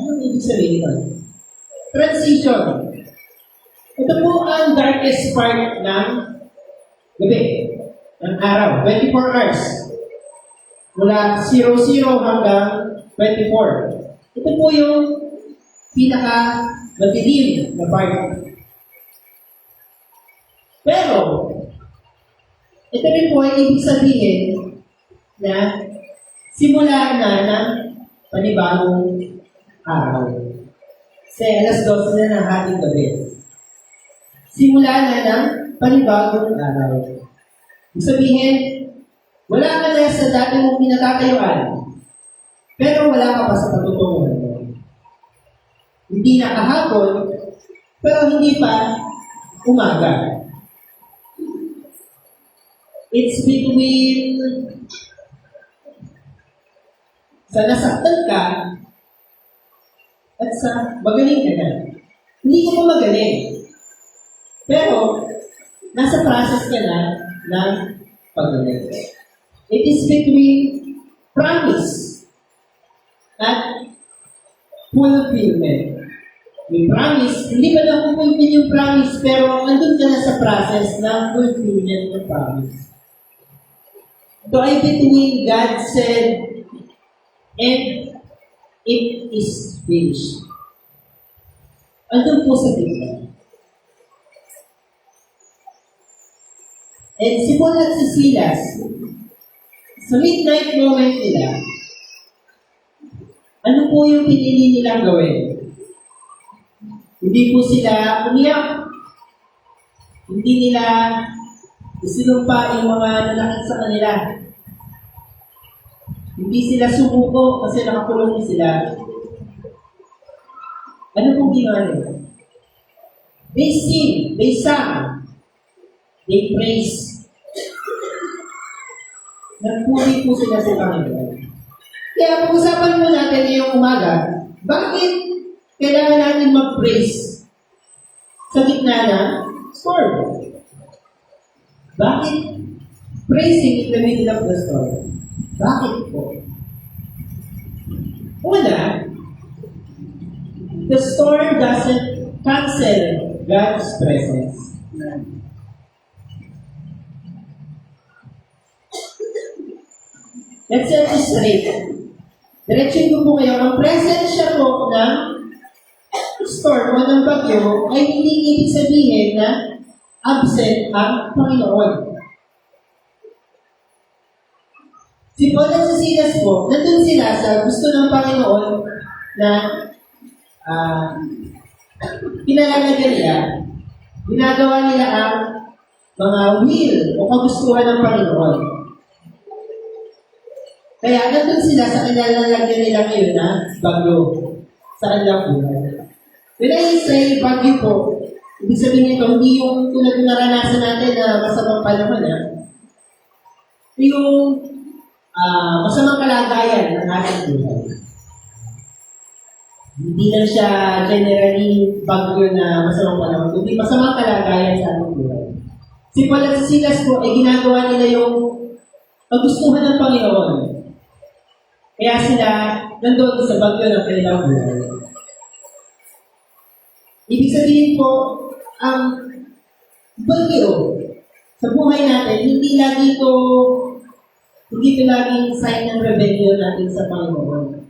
Speaker 6: Ano ibig sabihin nun? Transition. Ito po ang darkest part ng gabi, ng araw, 24 hours. Mula 00 hanggang 24. Ito po yung pinaka-madilim na part. Pero, ito rin po ay ibig sabihin na simula na ng panibagong araw. Kasi alas 12 na ng ating gabi. Simula na ng panibagong araw. Ibig sabihin, wala ka na sa dati mong pinatatayuan, pero wala ka pa sa patutunguhan mo. Hindi na kahapon, pero hindi pa umaga. It's between sa nasaktan ka at sa magaling ka na. Hindi ka pa magaling. Pero, nasa process ka na ng pagaling. It is between promise at fulfillment. May promise, hindi pa na fulfill yung promise, pero andun ka na sa process ng fulfillment ng promise. Ito ay between God said and it is finished. Andun po sa Biblia. And si Paul at si Silas, sa midnight moment nila, Ano po yung pinili nilang gawin? Hindi po sila umiyak. Hindi nila isinumpa yung mga nanakit sa kanila. Hindi sila sumuko kasi nakakulong din sila. Ano pong ginawa nila? They sing, they sang, they praise. Nagpuri po sila sa Panginoon. Kaya pag-usapan po natin ngayong umaga, bakit kailangan natin mag-praise sa gitna ng storm? Bakit praising in the middle of the storm? Bakit po? Una, the storm doesn't cancel God's presence. Let's set this straight. Diretso ko po kayo, ang presensya po ng storm o ng bagyo ay hindi ibig sabihin na absent ang Panginoon. Si Paul at si Silas po, nandun sila sa gusto ng Panginoon na pinalalagyan nila, ginagawa nila ang mga will o kagustuhan ng Panginoon. Kaya nandun sila sa kanilalagyan nila ngayon na bagyo sa kanilang buhay. When I say bagyo po, ibig sabihin nito, hindi yung tulad ng naranasan natin na masamang panahon na, yung masamang kalagayan ng ating buhay. Hindi lang siya generally bagyo na masamang panahon, kundi masamang kalagayan sa ating buhay. Si Paul at si Silas po ay ginagawa nila yung kagustuhan ng Panginoon. Kaya sila nandoon sa bagyo ng kanilang buhay. Ibig sabihin po, ang bagyo sa buhay natin, hindi ito laging sign ng rebellion natin sa Panginoon.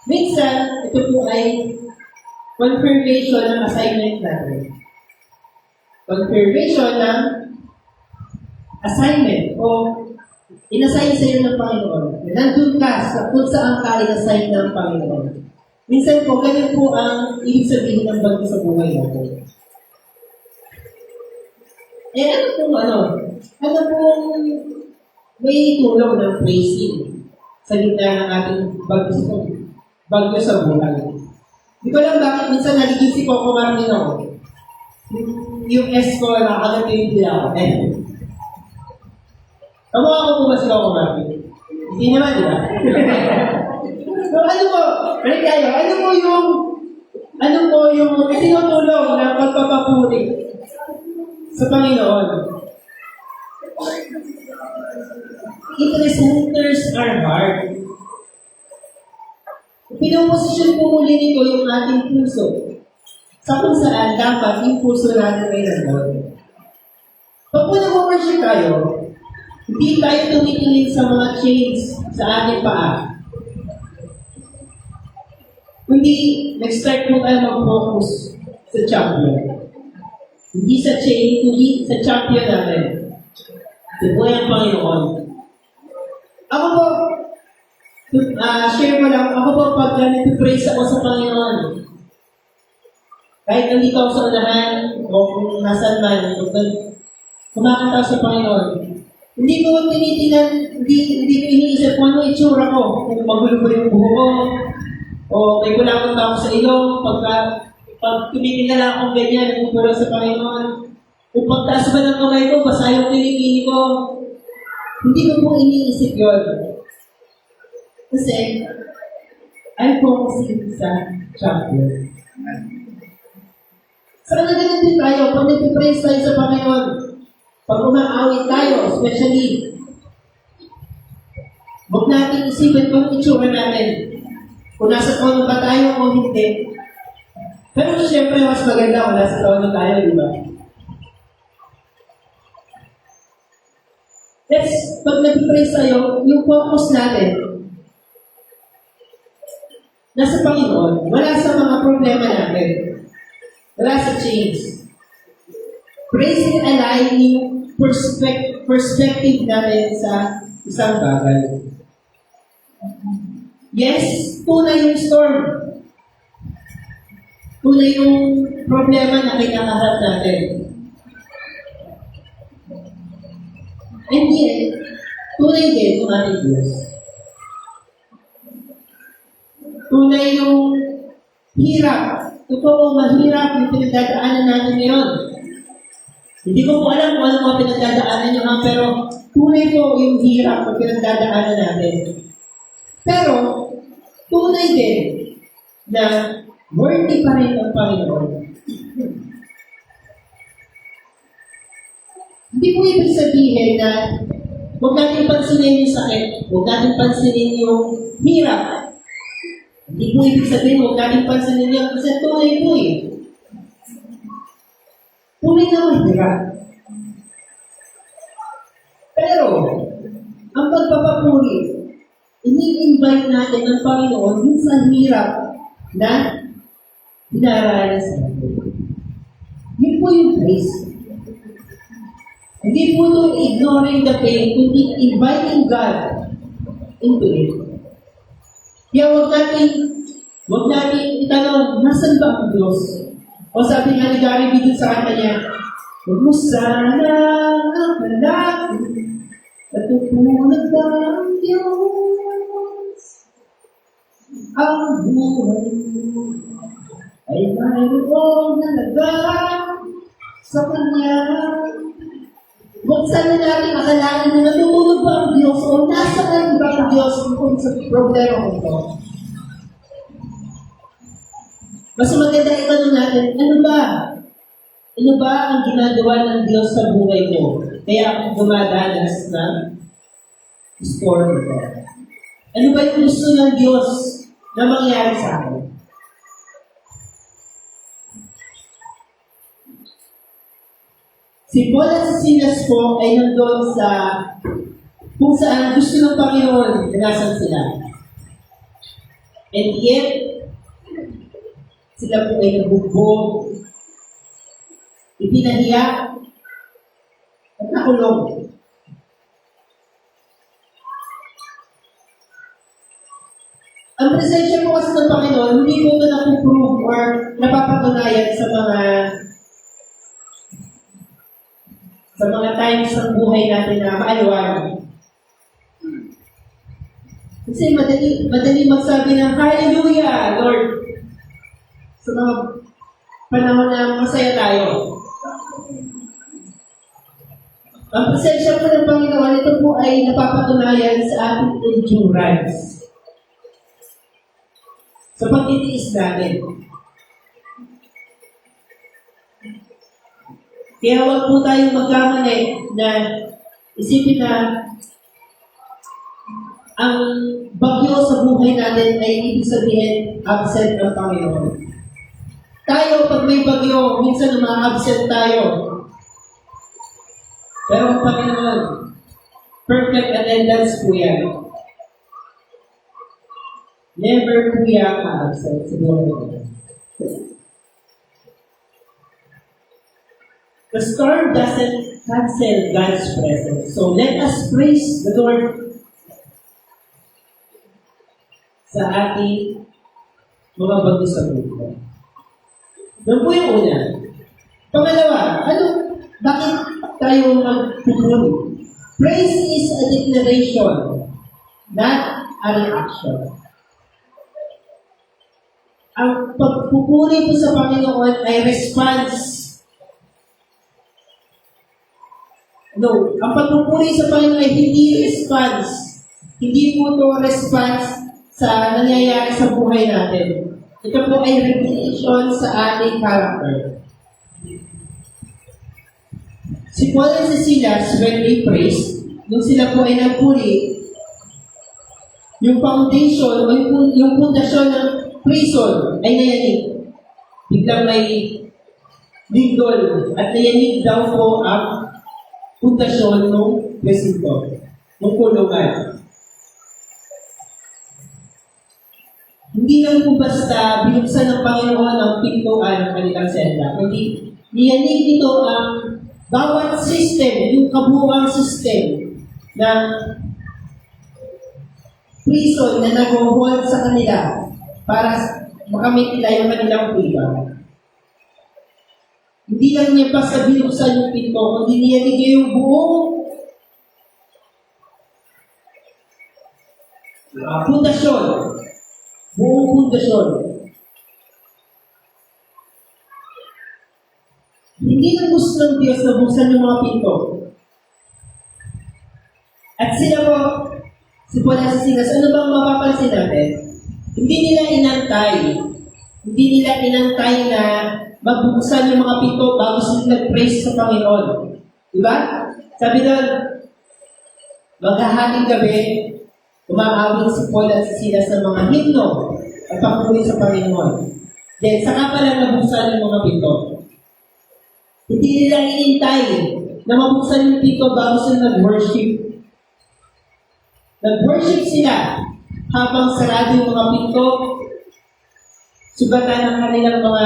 Speaker 6: Minsan, ito po ay confirmation ng assignment natin. Confirmation ng assignment o inassign sa iyo ng Panginoon. Nandun ka kung saan ka inassign ng Panginoon. Minsan po, ganyan po ang ibig sabihin ng bagyo sa buhay natin. Ano pong may tulong ng praising sa gitna ng ating bagyo sa buhay. Hindi ko lang bakit minsan nagiging si Coco Martino. Yung S ko, nakakagating din ako. Kamukha ko po ba si Coco Martino? Hindi naman, di ba? So, ano po yung tinutulong ng pagpapapuri sa Panginoon? It centers our heart. Pinoposisyon po muli nito yung ating puso sa kung saan dapat yung puso natin ay nandun. Pag po nag-worship tayo, hindi tayo tumitingin sa mga chains sa ating paa. Kundi, nag-start mo tayo mag-focus sa champion. Hindi sa chain, kundi sa champion natin. Sa buhay ang Panginoon. Ako po, share ko lang, ako po pag nag-praise ako sa Panginoon. Kahit nandito ako sa unahan, o kung nasan man, kumakanta sa Panginoon. Hindi ko tinitingnan, hindi ko iniisip kung ano itsura ko. Kung magulo ko yung buho ko, o may kulangot ba ako sa ilong, pag tumitingnan lang akong ganyan, nagpupulong sa Panginoon. Kung pagtaas ba ng kamay ko, basa yung kilikili ko. Hindi ko po iniisip yun. Kasi, I'm focusing sa champion. Sana ganun din tayo, pag nag-praise tayo sa Panginoon, pag umaawit tayo, especially, huwag natin isipin kung itsura natin. Kung nasa tono ba tayo o hindi. Pero siyempre, mas maganda kung nasa tono tayo, di ba? Pag nag-praise tayo, yung focus natin, nasa Panginoon, wala sa mga problema natin. Wala sa chains. Praising align yung perspective natin sa isang bagay. Yes, tunay yung storm. Tunay yung problema na kinakaharap natin. And yet, tunay din yung ating Diyos. Tunay yung hirap. Totoo, mahirap yung pinagdadaanan natin ngayon. Hindi ko po alam kung ano mga pinagdadaanan nyo pero tunay po yung hirap ang pinagdadaanan natin. Pero, tunay din na worthy pa rin ang Panginoon. Hindi po ibig sabihin na huwag natin pansinin yung sakit, huwag natin pansinin yung hirap. Hindi po ibig sabihin huwag natin pansinin yung kasi tunay po eh. Tunay na mahirap. Pero, ang pagpapapuri, ini-invite natin ang Panginoon yung sa hirap na dinaranas natin. Yun po yung praise. Hindi po ito ignoring the pain, kundi inviting God into it. Kaya huwag natin itanong, nasan ba ang Diyos? O sabi nga ni Gary B. sa kanta niya, huwag mo sana hanapin, natutunan ba ang Diyos? Ang buhay mo ay mayroong halaga sa Kanya. Huwag sana natin akalain na natutulog ba ang Diyos o nasaan ba ang Diyos kung sa problema ko ito. Mas maganda itanong natin, ano ba? Ano ba ang ginagawa ng Diyos sa buhay ko? Kaya ako dumadanas ng storm ito. Ano ba yung gusto ng Diyos na mangyari sa akin? Si Paul at si Silas po ay nandun sa kung saan gusto ng Panginoon na nasan sila. And yet, sila po ay nabugbog, ipinahiya, at nakulong. Ang presensya po kasi ng Panginoon, hindi po ito napuprove or napapatunayan sa mga times ng buhay natin na maaliwan. Kasi madali magsabi ng Hallelujah, Lord. Sa mga panahon na masaya tayo. Ang presensya po ng Panginoon, ito po ay napapatunayan sa ating endurance. Sa pagtitiis natin. Kaya huwag po tayong magkamali na isipin na ang bagyo sa buhay natin ay ibig sabihin absent ang Panginoon. Tayo, pag may bagyo, minsan ma-absent tayo. Pero ang Panginoon, perfect attendance po yan. Never po yan ka-absent sa buhay natin. The storm doesn't cancel God's presence. So let us praise the Lord sa ating mga bagyo sa buhay. Yan po yung una. Pangalawa, bakit tayo magpupuri? Praise is a declaration, not a reaction. Ang pagpupuri po sa Panginoon ay response. No, ang pagpupuri sa Panginoon ay hindi response. Hindi po ito response sa nangyayari sa buhay natin. Ito po ay revelation sa ating character. Si Paul at si Silas, when they praised, nung sila po ay nagpuri, yung foundation o yung pundasyon ng prison ay nayanig. Biglang may lindol at nayanig daw po ang pundasyon ng presinto, ng kulungan. Hindi lang po basta binuksan ng Panginoon ang pintuan ng kanilang senda, kundi niyanig nito ang bawat system, yung kabuuang system ng prison na nag-hold sa kanila para makamit nila yung kanilang freedom. Hindi lang niya basta binuksan yung pinto, kundi niya nigay yung buong pundasyon. Buong pundasyon. Hindi lang gusto ng Diyos na buksan yung mga pinto. At sila po, si Paul at si Silas, ano bang mapapansin natin? Hindi nila inantay na magbuksan yung mga pinto bago sila nag-praise sa Panginoon. Diba? Sabi doon, maghahating gabi, umaawit si Paul at si Silas ng mga himno at pagpuri sa Panginoon. Then, saka pa lang nabuksan yung mga pinto. Hindi nila inintay na mabuksan yung pinto bago sila nag-worship. Nag-worship sila habang sarado yung mga pinto, sugatan ang kanilang mga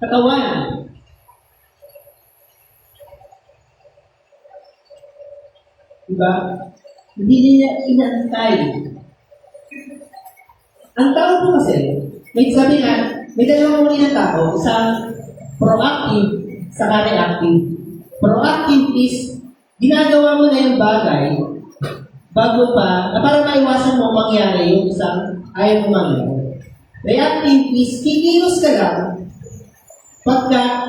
Speaker 6: katawan. Diba? Hindi nila inantay. Ang tao po kasi, may sabi nga, may dalawang uri ng tao, isang proactive, saka reactive. Proactive is, ginagawa mo na yung bagay bago pa, na para maiwasan mo mangyari yung isang ayaw mo mangyari. Reactive is, kikilos ka lang pagka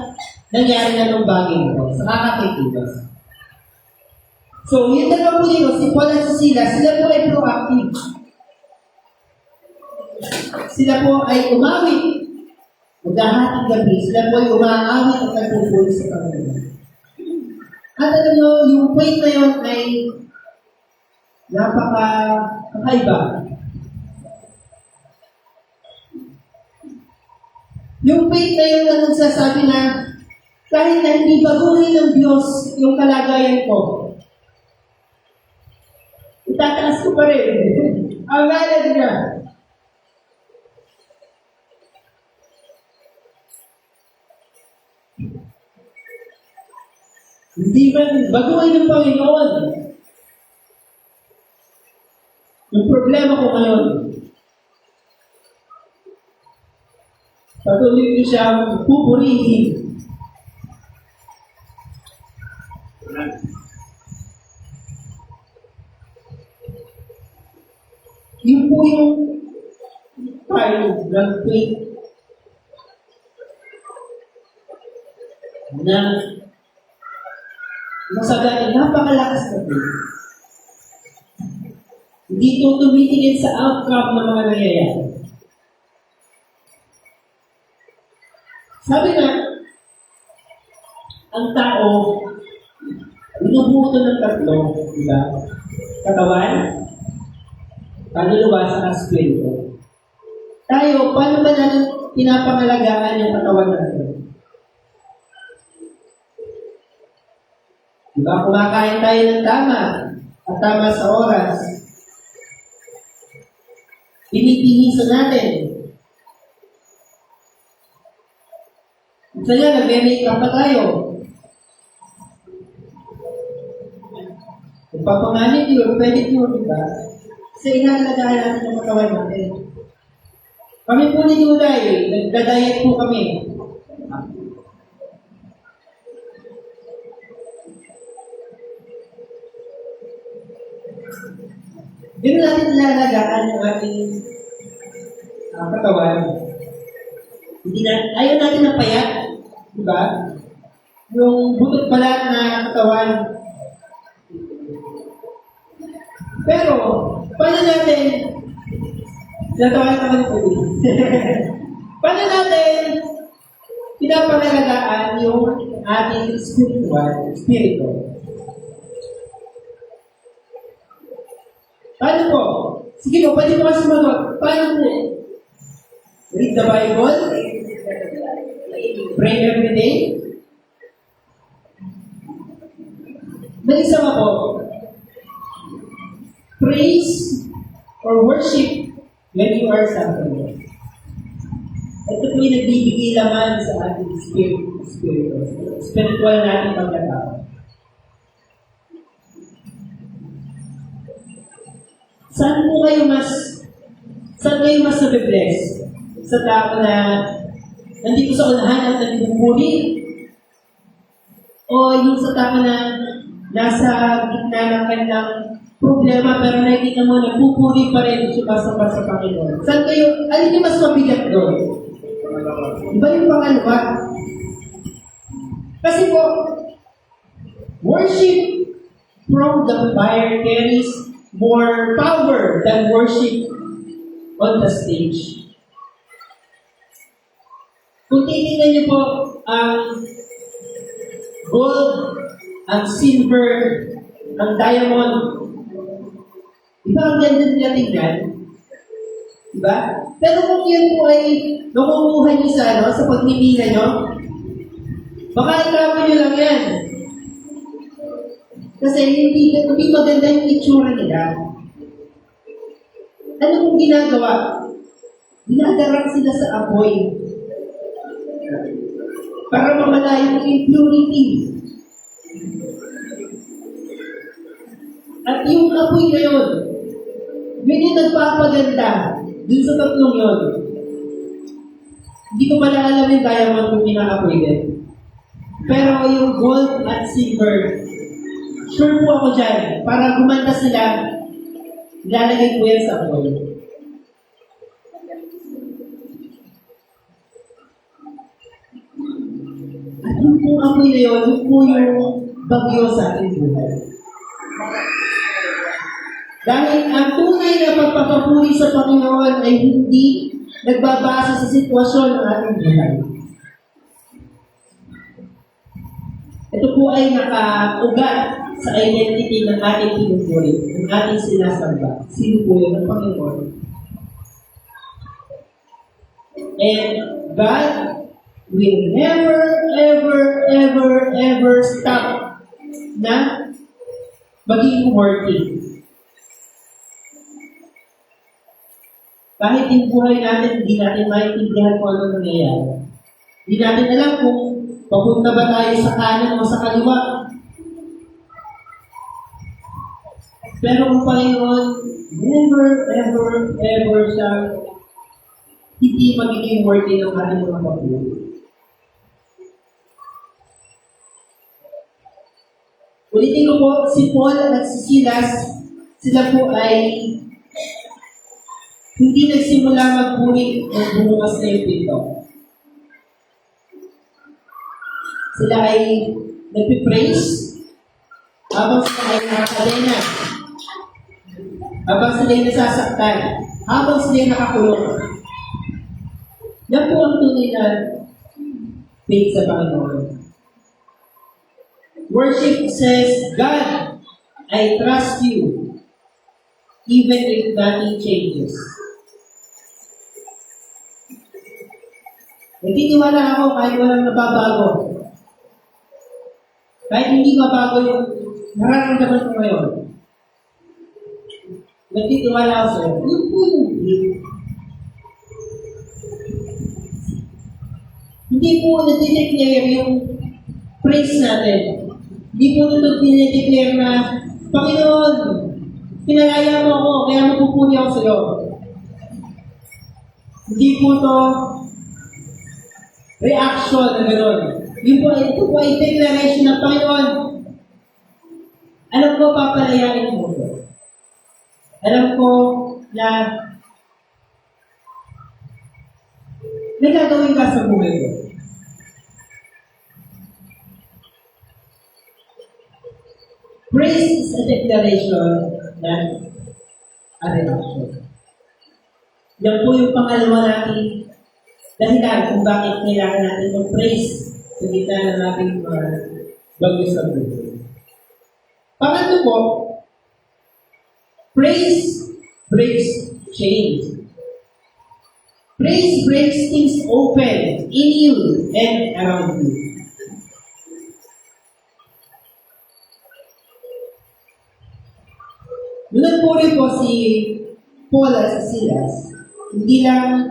Speaker 6: nangyari na ng bagay mo. Sa kakakikilos. So, yung dalawa po dito, si Paul at si Silas, sila po ay proactive. Sila po ay umawit. Maghahating gabi, sila po ay umaawit at nagpupuli sa Panginoon. At alam nyo, yung faith na yun ay napaka-kakaiba. Yung faith na yun ang nagsasabi na kahit na hindi baguhin ng Diyos yung kalagayan ko, itataas ko pa rin. Ang ngalan niya. Hindi man baguhin ng Panginoon. Yung problema ko ngayon, patuloy ko siyang pupurihin. Yun po yung tayo ng faith na masabi, napakalakas na faith. Hindi ito tumitingin sa outcome ng mga nangyayari. Sabi nga, ang tao, binubuto ng tatlo, diba? Katawan, kaluluwa sa espiritu. Tayo, paano ba natin pinapangalagaan yung katawan natin? Diba, kumakain tayo ng tama at tama sa oras. Pinipinisan natin. Kaya nagme-make up pa tayo. Kung papanganin yun, pwede yun, diba? Kasi inalagaan natin ang katawan natin. Kami po ni Duday, nagda-diet po kami. Doon natin nilalagaan ang ating katawan. Ayaw natin na payat, di ba? Yung butot pala na katawan. Pero, paano natin, natawa naman po din. Paano natin pinapangalagaan yung ating spirito? Paano po? Sige po, pwede mo kasi sumagot. Paano po? Read the Bible? Pray every day? Mag-isa po. Praise or worship when you are suffering. Ito po yung nagbibigay laman sa ating spiritual natin pagkatao. saan kayo mas nabibless? Sa tao na nandito sa unahan at nagpupuli? O yung sa tao na nasa gitna ng kanilang problema pero nakikita mo nagpupuli pa rin sumasamba sa Panginoon? Saan kayo, alin yung mas mabigat doon? Iba yung pangalawa? Kasi po, worship from the fire carries more power than worship on the stage. Kung titingnan niyo po ang gold, ang silver, ang diamond, diba ang ganda nila tingnan? Diba? Pero kung yan po ay nakukuha niyo sa pagmimina niyo, baka ikaw niyo lang yan. Kasi hindi maganda yung itsura nila. Ano kung ginagawa? Dinadarang sila sa apoy para mamala yung impurity. At yung apoy na yun, yun yung nagpapaganda dun sa tatlong yun. Hindi ko pala alam yung diamond kung pinaka-apoy din. Pero yung gold at silver, sure po ako dyan, para gumanda sila, ilalagay ko yan sa apoy. At yung pong apoy na yun, yung po yung bagyo sa ating buhay. Dahil ang tunay na pagpapapuri sa Panginoon ay hindi nagbabase sa sitwasyon ng ating buhay. Ito po ay nakaugat sa identity ng ating pinupuri, ng ating sinasamba. Sino po yun ng Panginoon? And God will never, ever, ever, ever stop na maging worthy. Kahit yung buhay natin, hindi natin maintindihan kung ano nangyayari. Hindi natin alam kung papunta ba tayo sa kanan o sa kaliwa. Pero ang Panginoon, never, ever, ever siya hindi magiging worthy ng ating mga pagbuhay. Ulitin ko po, si Paul at si Silas, sila po ay hindi nagsimula magpuri ng bumukas na yung pinto. Sila ay nagpipraise habang sila ay nakakadena, habang sila ay nasasaktan, habang sila ay nakakulong. Yan po ang tunay na faith sa Panginoon. Worship says, God, I trust you, even if nothing changes. Nagtitiwala ako kahit walang nababago. Kahit hindi mabago yung nararamdaman ko ngayon. Nagtitiwala ako sa'yo. Yun po yung hindi po nagtideclare yung praise natin. Hindi po nagtideclare na, Panginoon, pinalaya mo ako, kaya mapupuni ako sa'yo. Hindi po to reaction na gano'n. Ito po ay declaration ng Panginoon. Alam ko, papalayain mo ko. Alam ko na may gagawin ka sa buhay ko. Praise is a declaration na a reaction. Yan po yung pangalawa natin dahilan kung bakit kailangan natin mag-praise sa gitna ng ating bagyo sa buhay. Pangatlo po, praise breaks chains. Praise breaks things open in you and around you. Nung nagpuri po si Paul at si Silas, hindi lang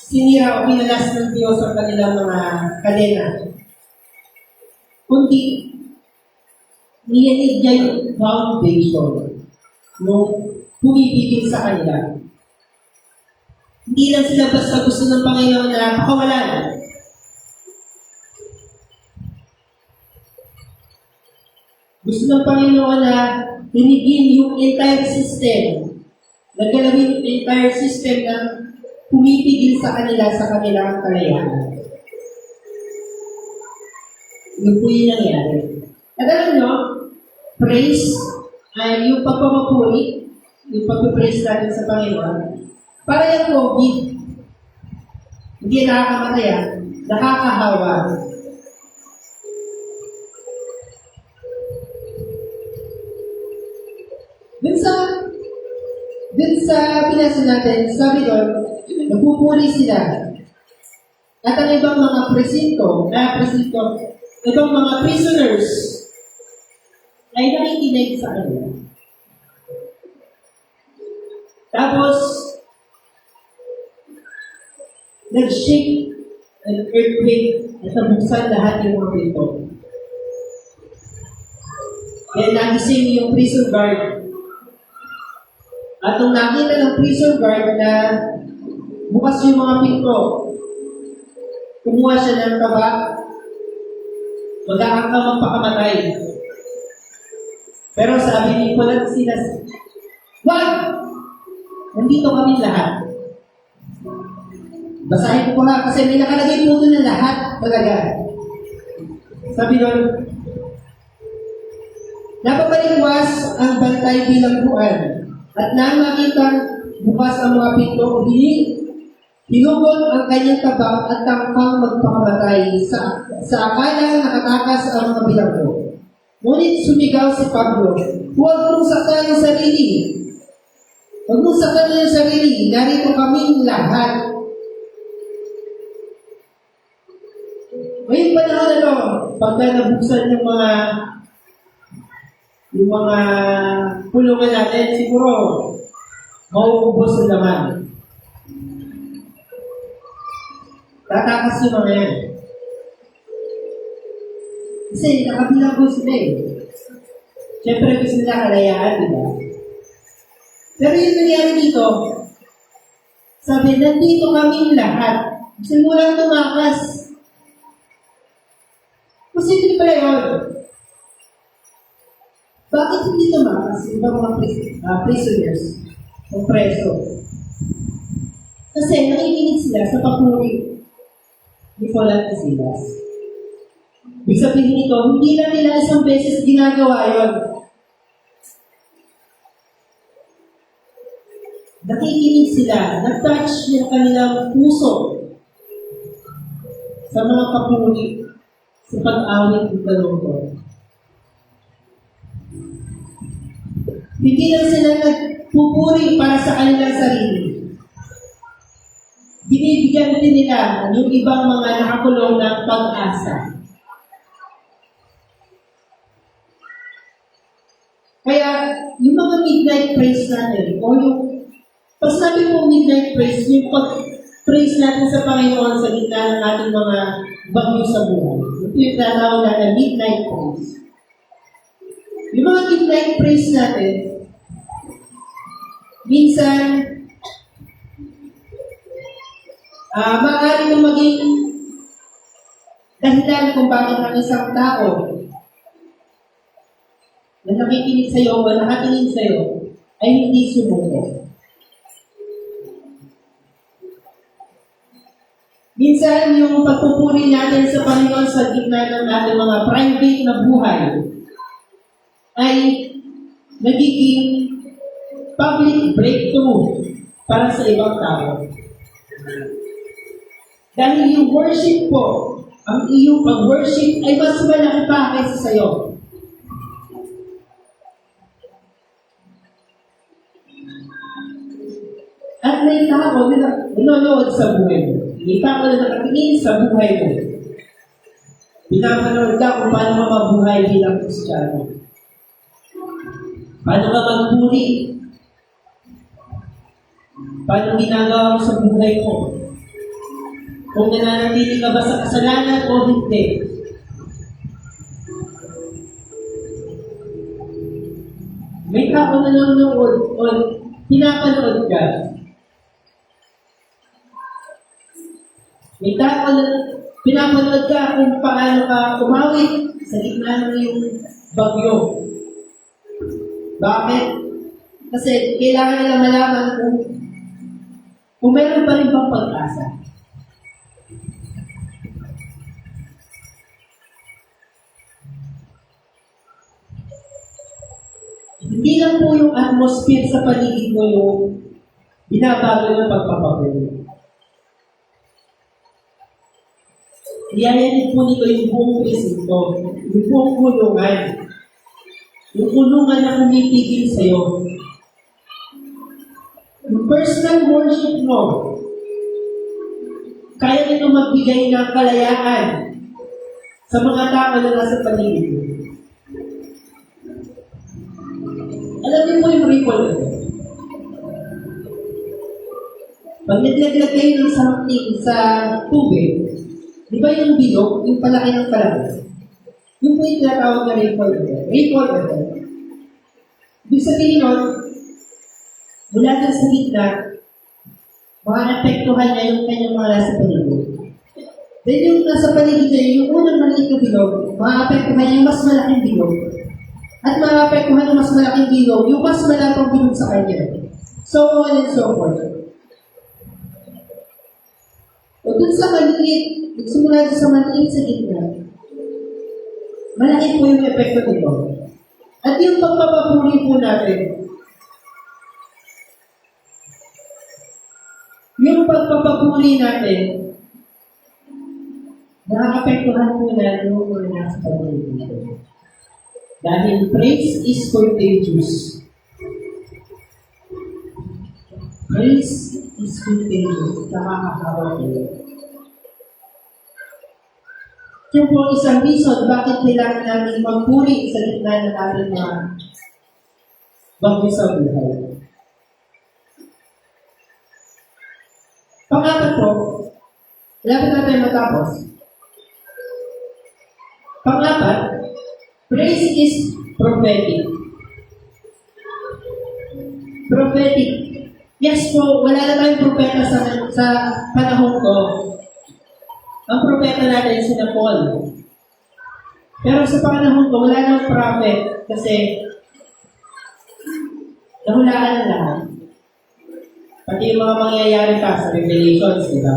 Speaker 6: sinira o pinalas ng Diyos ang kanilang mga kadena, kundi niyanig niya yung foundation nung pumipigil sa kanila. Hindi lang sila basta gusto ng Panginoon na pakawalan. Gusto ng Panginoon na tinigin yung entire system. Nagkalawin yung entire system na pumipigil sa kanila sa kanilang kalayaan. Yun po yung nangyari. At alam nyo, praise ay yung pagpapapuri, yung pagpapraise natin sa Panginoon, para yung COVID, hindi nakakamataya, nakakahawa. Dun sa pinasa natin, sabi doon, nagpupuri sila. At ang ibang mga ibang mga prisoners ay nakikinig sa kanila. Tapos, nag-shake an earthquake at nabuksan lahat yung mga pinto. Then nagising yung prison guard. At nung nakita ng prison guard na bukas yung mga pinto, kumuha siya ng tabak, mag-aang ka magpakamatay. Pero sabi ni Nicolas Silas, wag! Nandito kami lahat. Basahin ko ha, kasi may nakalagay po doon na lahat talaga. Sabi doon, napapaligwas ang bantay bilangguan at nang makita bukas ang mga pinto o hinugol ang kanyang tabak at tangkang magpakamatay sa akala nakatakas ang mga bilanggo. Ngunit sumigaw si Pablo, huwag mong saktan ang sarili. Huwag mong saktan ang sarili, narito kaming lahat. Ngayong panahon na to, pagka nabuksan yung mga pulungan natin, siguro mauubos ang laman. Tatakas yung mga yan. Kasi nakabilang ko sila eh. Siyempre gusto nila kalayaan, di ba? Pero yung nangyari dito, sabi, nandito kaming lahat. Gusto mo lang tumakas. Posible pala yun. Bakit hindi tumakas yung ibang mga prisoners o preso? Kasi nakikinig sila sa papuri ni Paul at Silas. Ibig sabihin nito, hindi lang nila isang beses ginagawa yun. Nakikinig sila, nag-touch yung kanilang puso sa mga papuri sa pag-awit ng dalawang. Hindi lang sila nagpupuri para sa kanilang sarili. Binibigyan din nila yung ibang mga nakakulong ng pag-asa. Kaya, yung mga midnight praise natin, o yung, pag sabi mo midnight praise, yung pag-praise natin sa Panginoon sa gitna ng ating mga bagyo sa buhay. Ito yung tinatawag natin midnight praise. Yung mga midnight praise natin, minsan, maaari mong maging dahilan kung bakit ang isang tao na nakikinig sa iyo o nakatingin sa iyo ay hindi sumuko. Minsan, yung pagpupuri natin sa Panginoon sa gitna ng ating mga private na buhay ay nagiging public breakthrough para sa ibang tao. Dahil yung worship po, ang iyong pag-worship ay mas malaki pa kaysa sa iyo. At may tao na nanonood sa buhay mo. May tao na nakatingin sa buhay mo. Pinapanood ka kung paano ka mabuhay bilang Kristiyano. Paano ka magpuri? Paano ginagawa mo sa buhay mo? Kung nananatili ka ba sa kasalanan o hindi. tao nanonood o pinapanood ka. May tao na pinapanood ka kung paano ka umawit sa gitna ng iyong bagyo. Bakit? Kasi kailangan nila malaman kung meron pa rin bang pag-asa. Hindi lang po yung atmosphere sa paligid mo yung binabago ng pagpapakulo. Iyayanin po nito yung buong presinto, yung buong kulungan. Yung kulungan na kumipigil sa'yo. Yung personal worship mo, kaya nito magbigay ng kalayaan sa mga tao na nasa paligid mo. Alam niyo po yung ripple ito. Pag naglaglag kayo ng something sa tubig, di ba yung bilog, yung palaki ng palaki? Yung po yung tinatawag na ripple ito. Ripple ito. Ibig sabihin nun, mula dyan sa gitna, maka-apektuhan niya yung kanyang mga nasa paligid. Then yung nasa paligid niya, yung unang maliit na bilog, maka-apektuhan niya yung mas malaking bilog. At maka-apektuhan yung mas malaking bilog, yung mas malapang bilog sa kanya. So on and so forth. O dun sa maliit, nagsimula dun sa maliit sa gitna, malaki po yung epekto nito. At yung pagpapapuri po natin, yung pagpapapuri natin, nakakapektuhan po natin yung mga nasa paligid dito. Dahil praise is contagious. Praise is contagious. Nakakahawa kayo. Ito po isang reason bakit kailangan namin magpuri sa gitna ng ating mga bagay sa buhay. Pangapat po, lapit natin matapos. Pangapat, praise is prophetic. Prophetic. Yes po, wala na tayong propeta sa panahon ko. Ang propeta natin si Paul. Pero sa panahon ko, wala nang prophet kasi nahulaan na lahat. Pati yung mga mangyayari pa sa Revelations, di ba?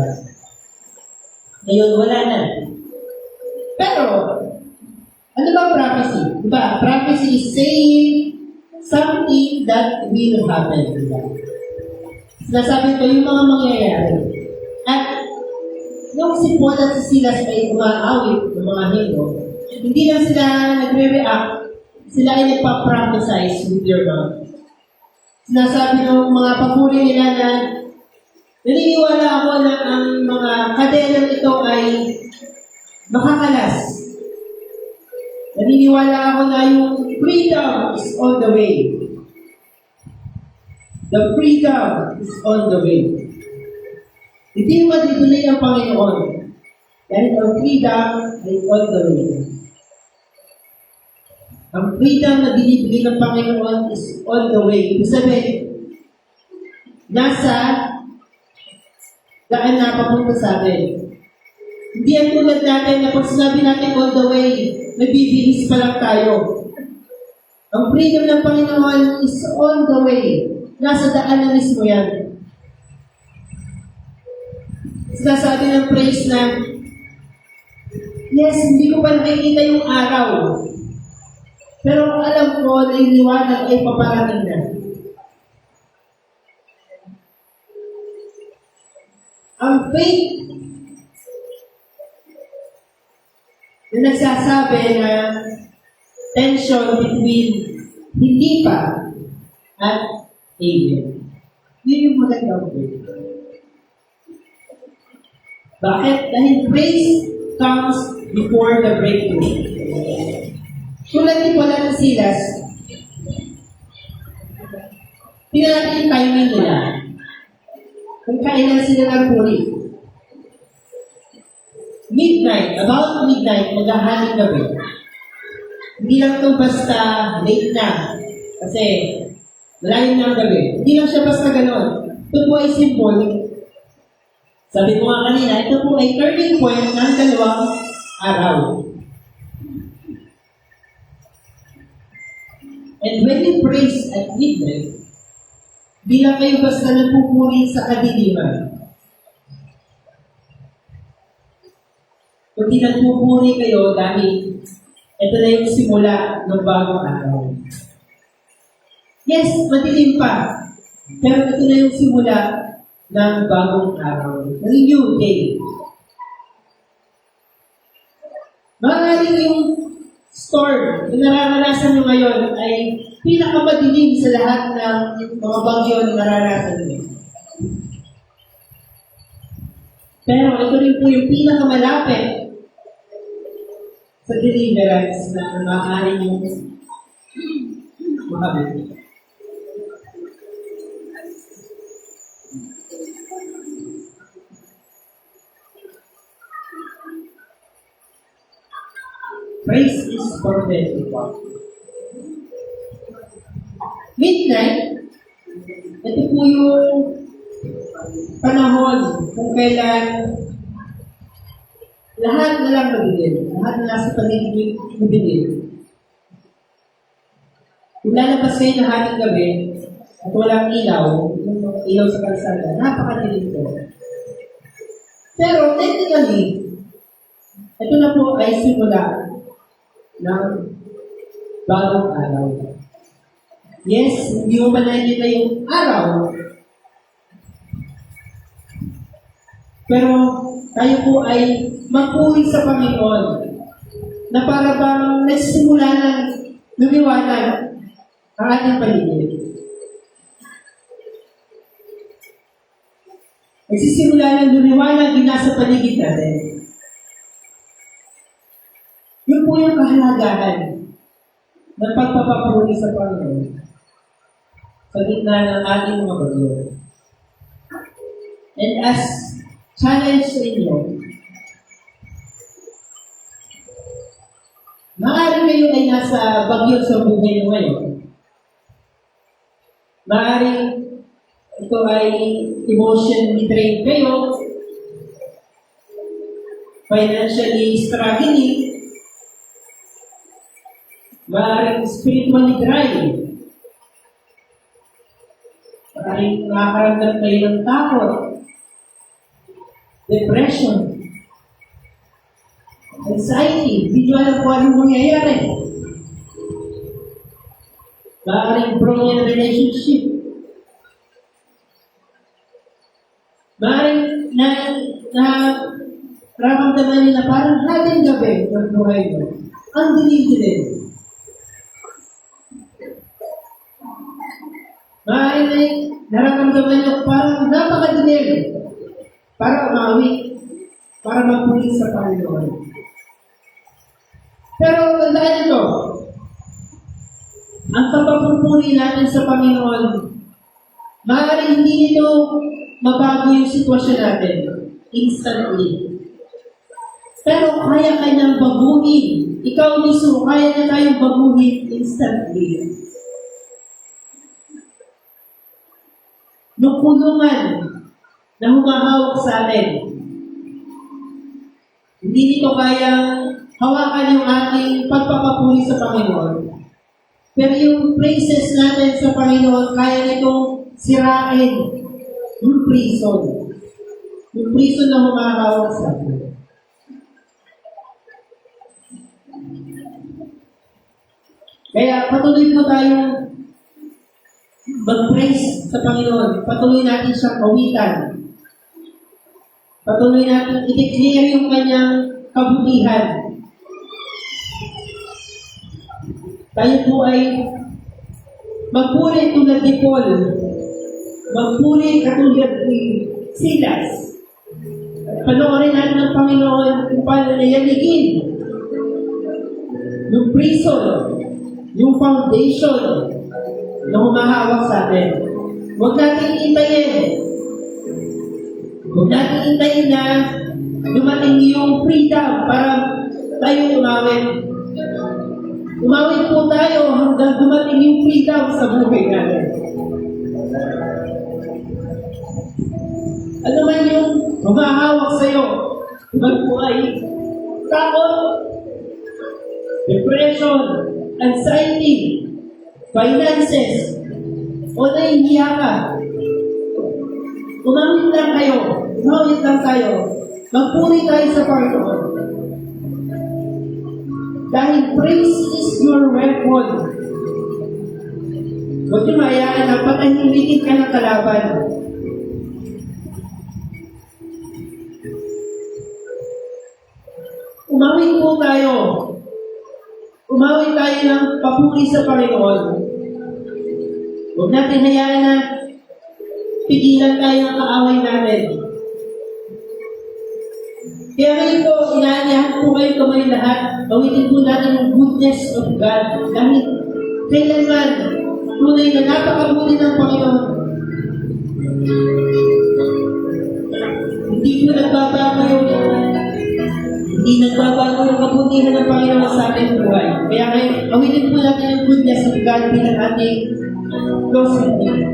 Speaker 6: Ngayon, wala na. Pero, ano ba prophecy? Diba? Prophecy is saying something that will happen. Diba? Sinasabi ko yung mga mangyayari. At nung si Paul at si Silas ay umaawit ng mga hymno, hindi lang sila nagre-react, sila ay nagpa-prophesize with their mouth. Sinasabi ng mga papuri nila na naniniwala ako na ang mga kadenang ito ay makakalas. Naniniwala ako na yung freedom is on the way. The freedom is on the way. Hindi matituloy ang Panginoon. Dahil ang freedom ay on the way. Ang freedom na binibigay ng Panginoon is on the way. Ibig sabihin, nasa daan na papunta sa atin. Hindi ang tulad natin na pag sinabi natin on the way, nagbibihis pa lang tayo. Ang freedom ng Panginoon is on the way. Nasa daan na mismo yan. Sinasabi ng praise na, yes, hindi ko pa nakikita yung araw. Pero kung alam ko na yung liwanag ay paparating na. Ang faith na nagsasabi na tension between hindi pa at amen. Yun yung magandang faith. Bakit? Dahil praise comes before the breakthrough. Tulad ni Paul at Silas, pinalaki yung timing nila. Kung kailan sila nagpuri. Midnight, about midnight, maghahaling gabi. Hindi lang ito basta late na. Kasi Malayo na ang gabi. Hindi lang siya basta ganon. Ito po ay symbolic. Sabi ko nga kanina, ito po ay turning point ng dalawang araw. And when you praise at midnight, di lang kayo basta nagpupuri sa kadiliman. Kundi nagpupuri kayo dahil ito na yung simula ng bagong araw. Yes, madilim pa. Pero ito na yung simula ng bagong araw. Ng new day. Maaaring yung storm na nararanasan nyo ngayon ay pinakamadilim sa lahat ng mga bagyo na nararanasan nyo. Pero ito rin po yung pinakamalapit sa deliverance na maaaring yung makamit. Praise is prophetic. Midnight, ito po yung panahon kung kailan lahat na lang mabitin. Lahat na nasa paligid mabitin. Kung lalabas kayo na hating gabi at walang ilaw, yung ilaw sa kalsada, napakadilim ko. Pero technically, ito na po ay simula ng bagong araw. Yes, hindi mo man nakikita yung araw, pero tayo po ay magpuri sa Panginoon na para bang nagsimula ng lumiwanag ang ating paligid. Nagsisimula ng lumiwanag yung nasa paligid natin. Yun po yung kahalagahan ng pagpapapuri sa Panginoon sa gitna ng ating mga bagyo. And as challenge sa inyo, maaaring kayo ay nasa bagyo sa buhay mo ngayon. Maaaring ito ay emotionally drained kayo, financially struggling, maaaring spiritually dry. Maaaring nakakaramdam kayo ng takot, depression, anxiety, hindi nyo alam kung anong mangyayari. Maaaring broken relationship. Maaaring nararamdaman nila parang hating gabi ng buhay mo. Ang dilim-dilim. Maaaring nararamdaman nyo parang napakadilim para umawit, para magpulit sa Panginoon. Pero tandaan ito, ang pagpapupuri natin sa Panginoon, maaaring hindi nito mabago yung sitwasyon natin instantly. Pero kaya kanyang baguhin. Ikaw mismo, kaya na tayong baguhin instantly. Nung kulungan na humahawak sa atin, hindi nito kayang hawakan yung ating pagpapapuri sa Panginoon. Pero yung praises natin sa Panginoon, kaya nitong sirain yung prison. Yung prison na humahawak sa atin. Kaya patuloy po tayong mag-praise sa Panginoon. Patuloy natin siyang kawitan. Patuloy natin i-declare yung kanyang kabutihan. Tayo po ay magpuri tulad ni Paul. Magpuri katulad ni Silas. Panoorin natin ng Panginoon kung paano nayaligin yung prison, yung foundation na humahawak sa atin. Huwag natin hintayin. Huwag natin hintayin na dumating yung freedom para tayo umawit. Umawit po tayo hanggang dumating yung freedom sa buhay natin. humahawak sa'yo. Man po ay takot, depression, anxiety, finances, o nahihiya ka. Umawit lang kayo, umawit lang tayo, magpuri tayo sa Panginoon. Dahil praise is your weapon. Huwag niyo maayaan na patahimikin ka ng kalaban. Umawit po tayo. Umawit tayo ng papuri sa Panginoon. Huwag natin hayaan na pigilan tayo ng kaaway natin. Kaya ngayon po, inaanyahan po kayo kamay lahat. Awitin po natin ang goodness of God. Dahil kailanman, tunay na napakabuti ng Panginoon. Hindi po nagbabago yung kabutihan ng Panginoon sa ating buhay. Kaya ngayon, awitin po natin ang goodness of God bilang ating closing prayer.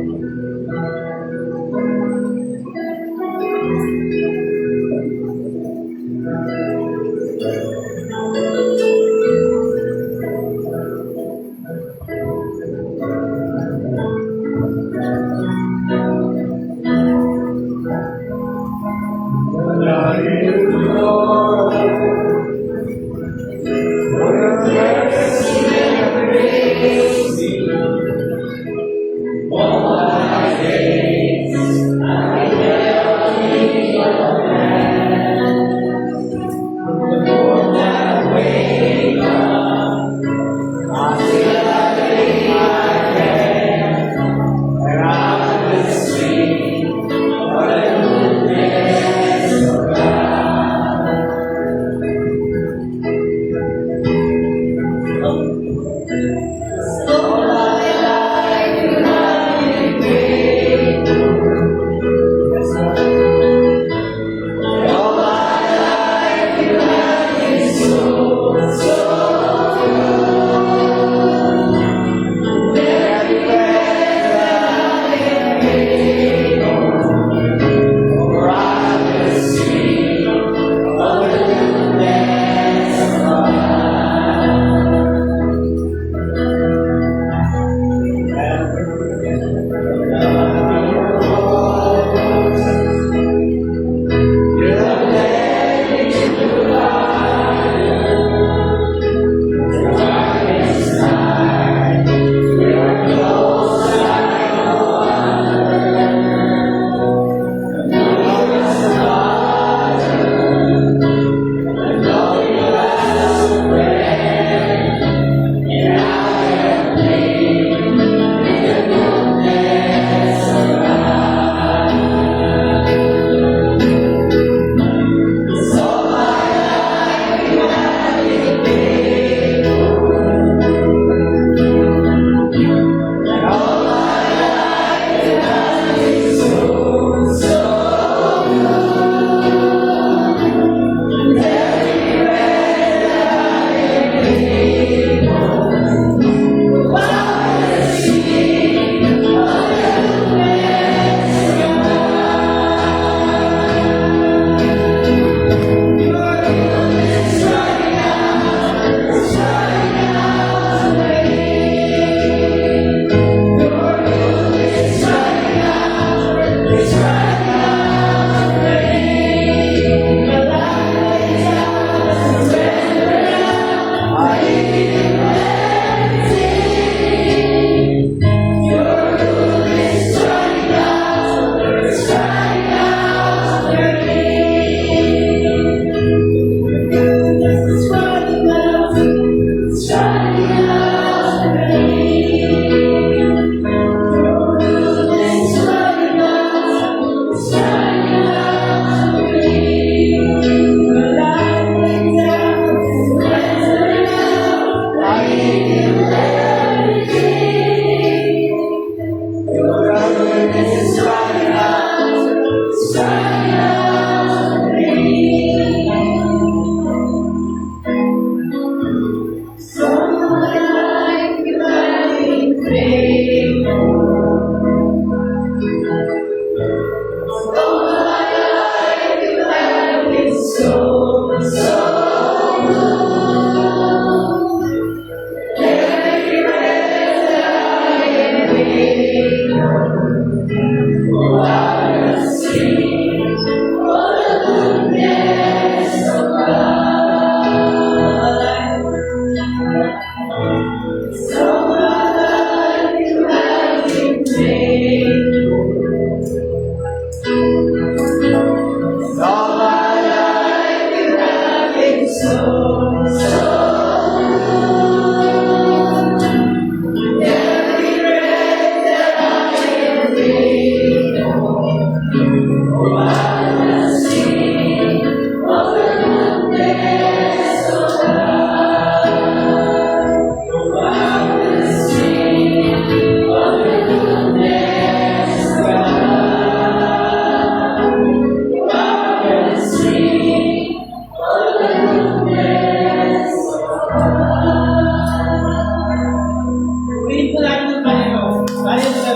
Speaker 6: Ulitin po natin ng Panginoon. Tayo sa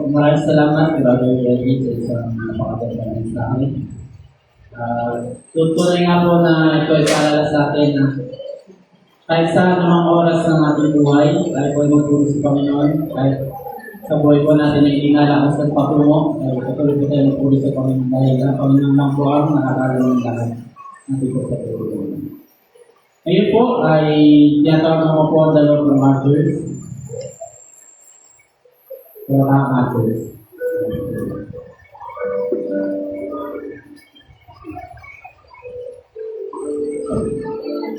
Speaker 1: Maraming salamat, Brother Reggie, sa isang napakagandang mensahe. Tutuloy nga po na ito ay paalala sa atin na kahit sa anumang oras ng ating buhay, tayo po ay magpuro sa Panginoon, kahit sa buhay po natin ay inalakas at patungo, ay patuloy po tayo magpuro sa Panginoon dahil ang Panginoon lang po ang nakakala ng lahat natin po sa puro. Ngayon po ay tinatawag mo po ang dalawang martyrs. Mga martyrs.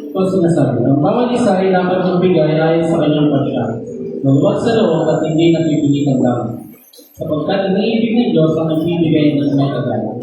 Speaker 1: Ito sinasabi, ang bawat isa ay dapat magbigay ayon sa kanyang pasya. Magluwag sa loob at hindi napipilit ang gamit. Sapagkat iniibig ng Diyos ang nagbibigay ng may kagaya.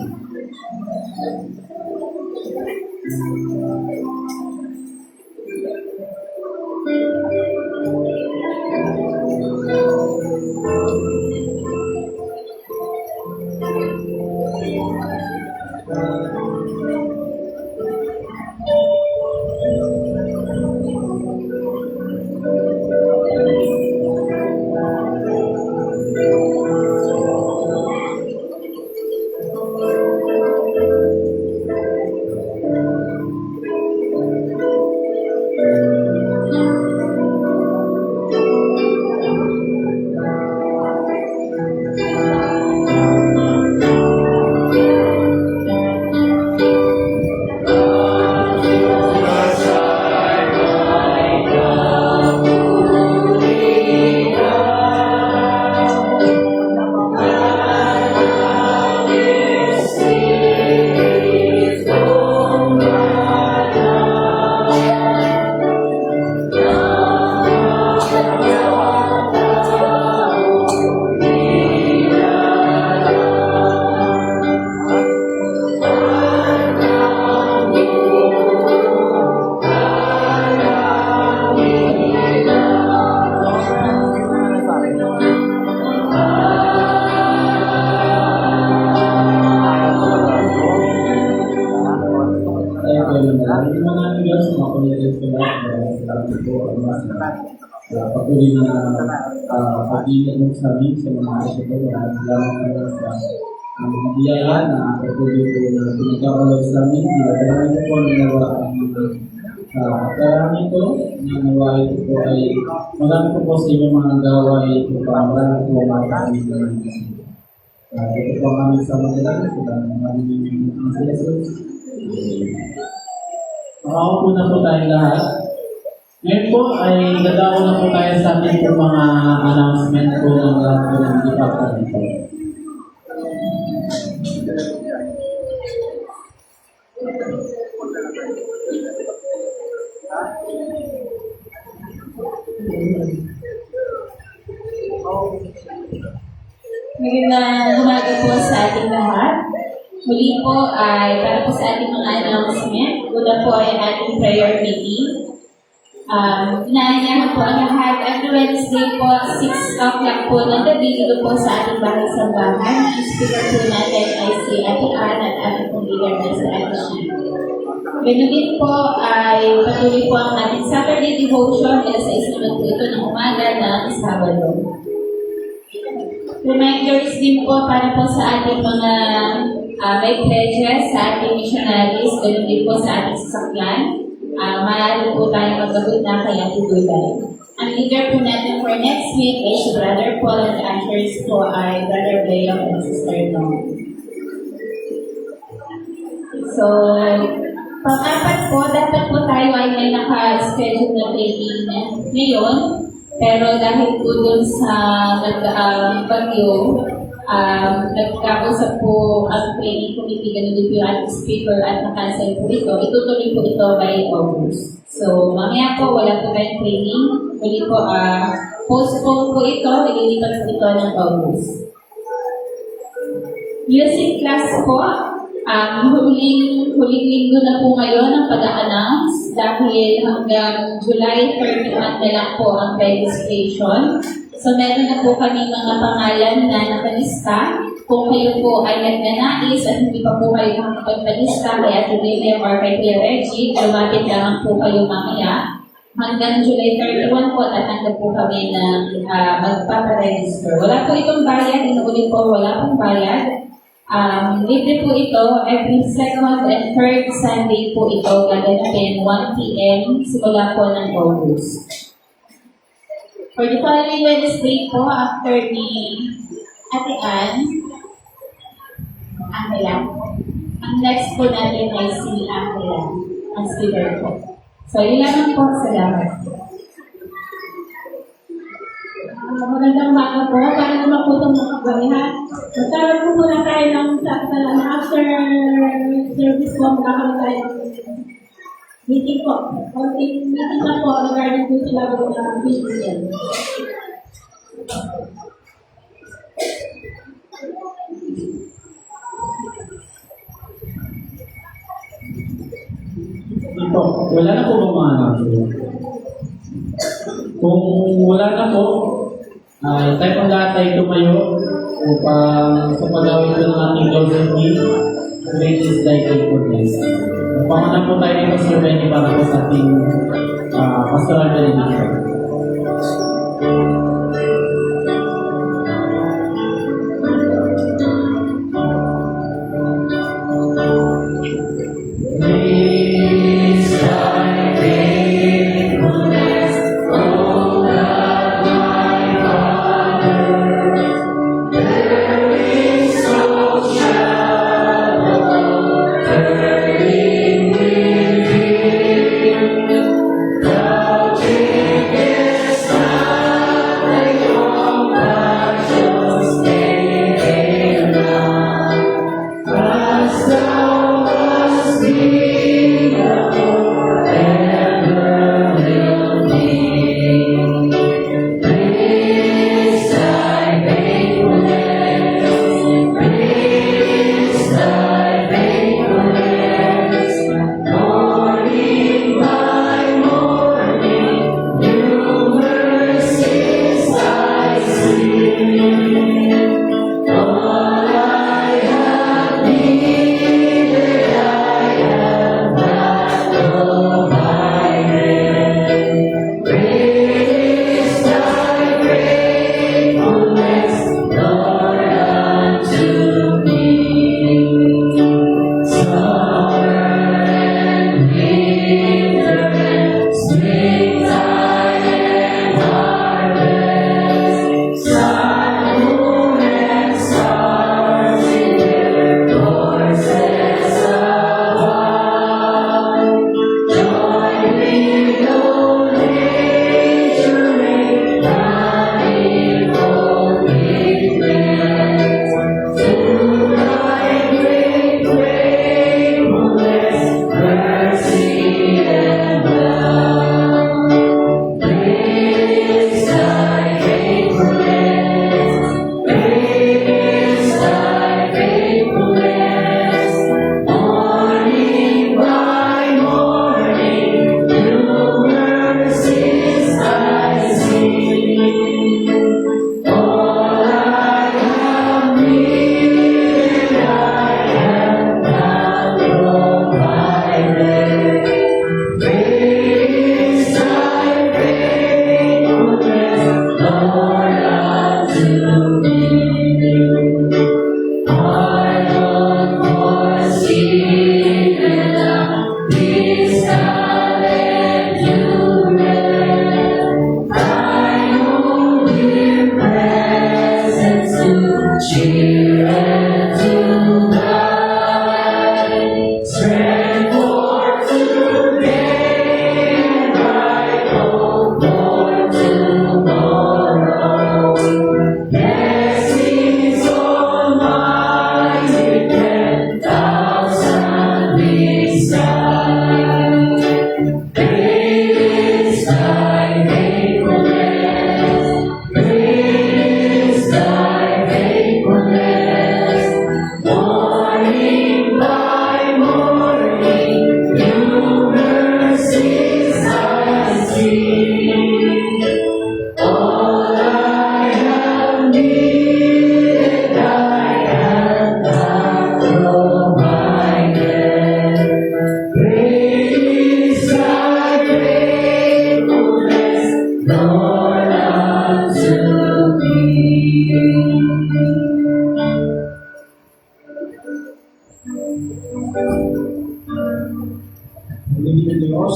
Speaker 1: Patuloy na pag-iingat ng sabi sa mga asya ko, salamat naman sa biyaya na patuloy ko na pinagkakalaw sa amin. Dinadalaman ko po na nawa ang karami ko, na nawa ito po ay marami ko po sa inyong mga gawain ito pa, marami po mga kami na nangyayari. Ito po ang aming sa mga sa aming mga Jesus. Makaupo na po tayo lahat. Ngayon po ay dadaw na po tayo sa ating po mga announcement po ng lahat po ng department po.
Speaker 3: Magandang umaga po sa ating lahat. Muli po ay para po sa ating mga announcement. Una po ay ating prayer meeting. Inaanyahan po ang lahat. Every Wednesday po, 6 o'clock po ng gabi dito po sa ating bahay sa bahay. Ang speaker po natin ay si Ate Ann at ating pong leader na si Ate Shi. Ganun din po ay patuloy po ang ating Saturday devotion. Alas 6 naman po ito ng umaga ng Sabado. Reminders din po para po sa ating mga may pledges sa ating missionaries, ganun din po sa ating sasakyan. Maaari po tayo magabot na kaya tutuloy. Ang leader po natin for next week is Brother Paul and ushers po ay Brother Leo and Sister Norm. So, pang-apat po, dapat po tayo ay may naka-schedule na training ngayon. Pero dahil po dun sa bagyo, nagkausap po ang training committee, ganun din po yung ating speaker at na-cancel po ito. Itutuloy po ito by August. So, mamaya po, wala po tayong training. Muli po, postpone po ito, ililipat po ito ng August. Music class po, huling linggo na po ngayon ang pag-a-announce dahil hanggang July 31 na lang po ang registration. So, meron na po kami mga pangalan na nakalista. Kung kayo po ay nagnanais at hindi pa po kayo nakakapagpalista kay Ate William or kay Kuya Reggie, lumapit lang po kayo mamaya. Hanggang July 31 po, tatanda po kami na magpaparegister. Wala po itong bayad, inuulit po, wala pong bayad. Libre po ito, every second and third Sunday po ito, gaganapin 1 p.m. simula po ng August. For the following Wednesday po, after ni Ate Ann, Angela. Ang next po natin ay si Angela, ang speaker po. So, yun lang po, salamat.
Speaker 7: Magandang umaga po, para naman po itong makagalihan. Magkaroon po muna tayo ng saksalan after service po, magkakaroon tayo ng meeting po. Meeting na po regarding po sila ng PCL.
Speaker 1: Ito, wala na po ba mga anak? Kung wala na po, tayo pang lahat tayo tumayo upang sa pagawin ko ng ating closing meet, great is thy faithfulness. Pangalan po tayo ni Pastor Benny para po sa ating pastoral benediction.
Speaker 5: Take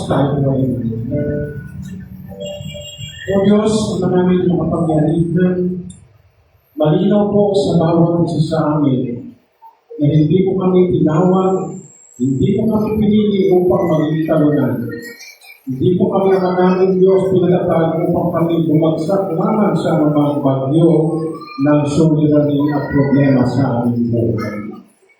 Speaker 4: tayo po ay O Diyos, ang namin makapangyarihan, malinaw po sa bawat isa sa amin na hindi po kami tinawag, hindi po kami pinili upang maging talunan. Hindi po kami ang aming Diyos pinagatan upang kami bumagsak naman sa mga bagyo ng suliranin at problema sa aming buhay.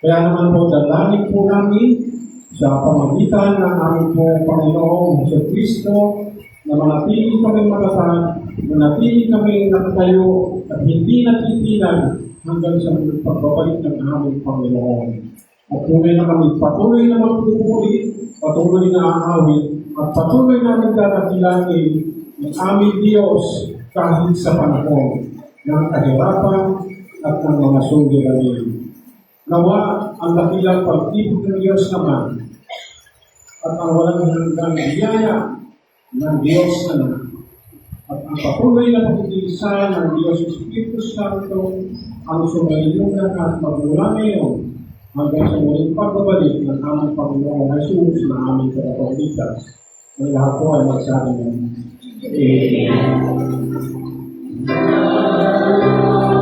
Speaker 4: Kaya naman po, dalangin po namin sa pamagitan ng aming po Panginoong Jesucristo na manatili kami matatag, manatili kami nakatayo at hindi natitinag hanggang sa pagbabalik ng aming Panginoon. At tunay na kami patuloy na magpupuli, patuloy na aawit, at patuloy namin dadakilangin ng aming Diyos kahit sa panahon ng kahirapan at ng mga suliranin. Nawa ang dakilang pag-ibig ng Diyos naman at ang walang hanggang biyaya ng Diyos na at ang patuloy na pagkikisa ng Diyos Espiritu Santo ang sumaylungan at magmula ngayon hanggang sa muling pagbabalik ng aming Panginoong Jesus na aming Tagapagligtas. Ang lahat po ay magsabi ng Amen.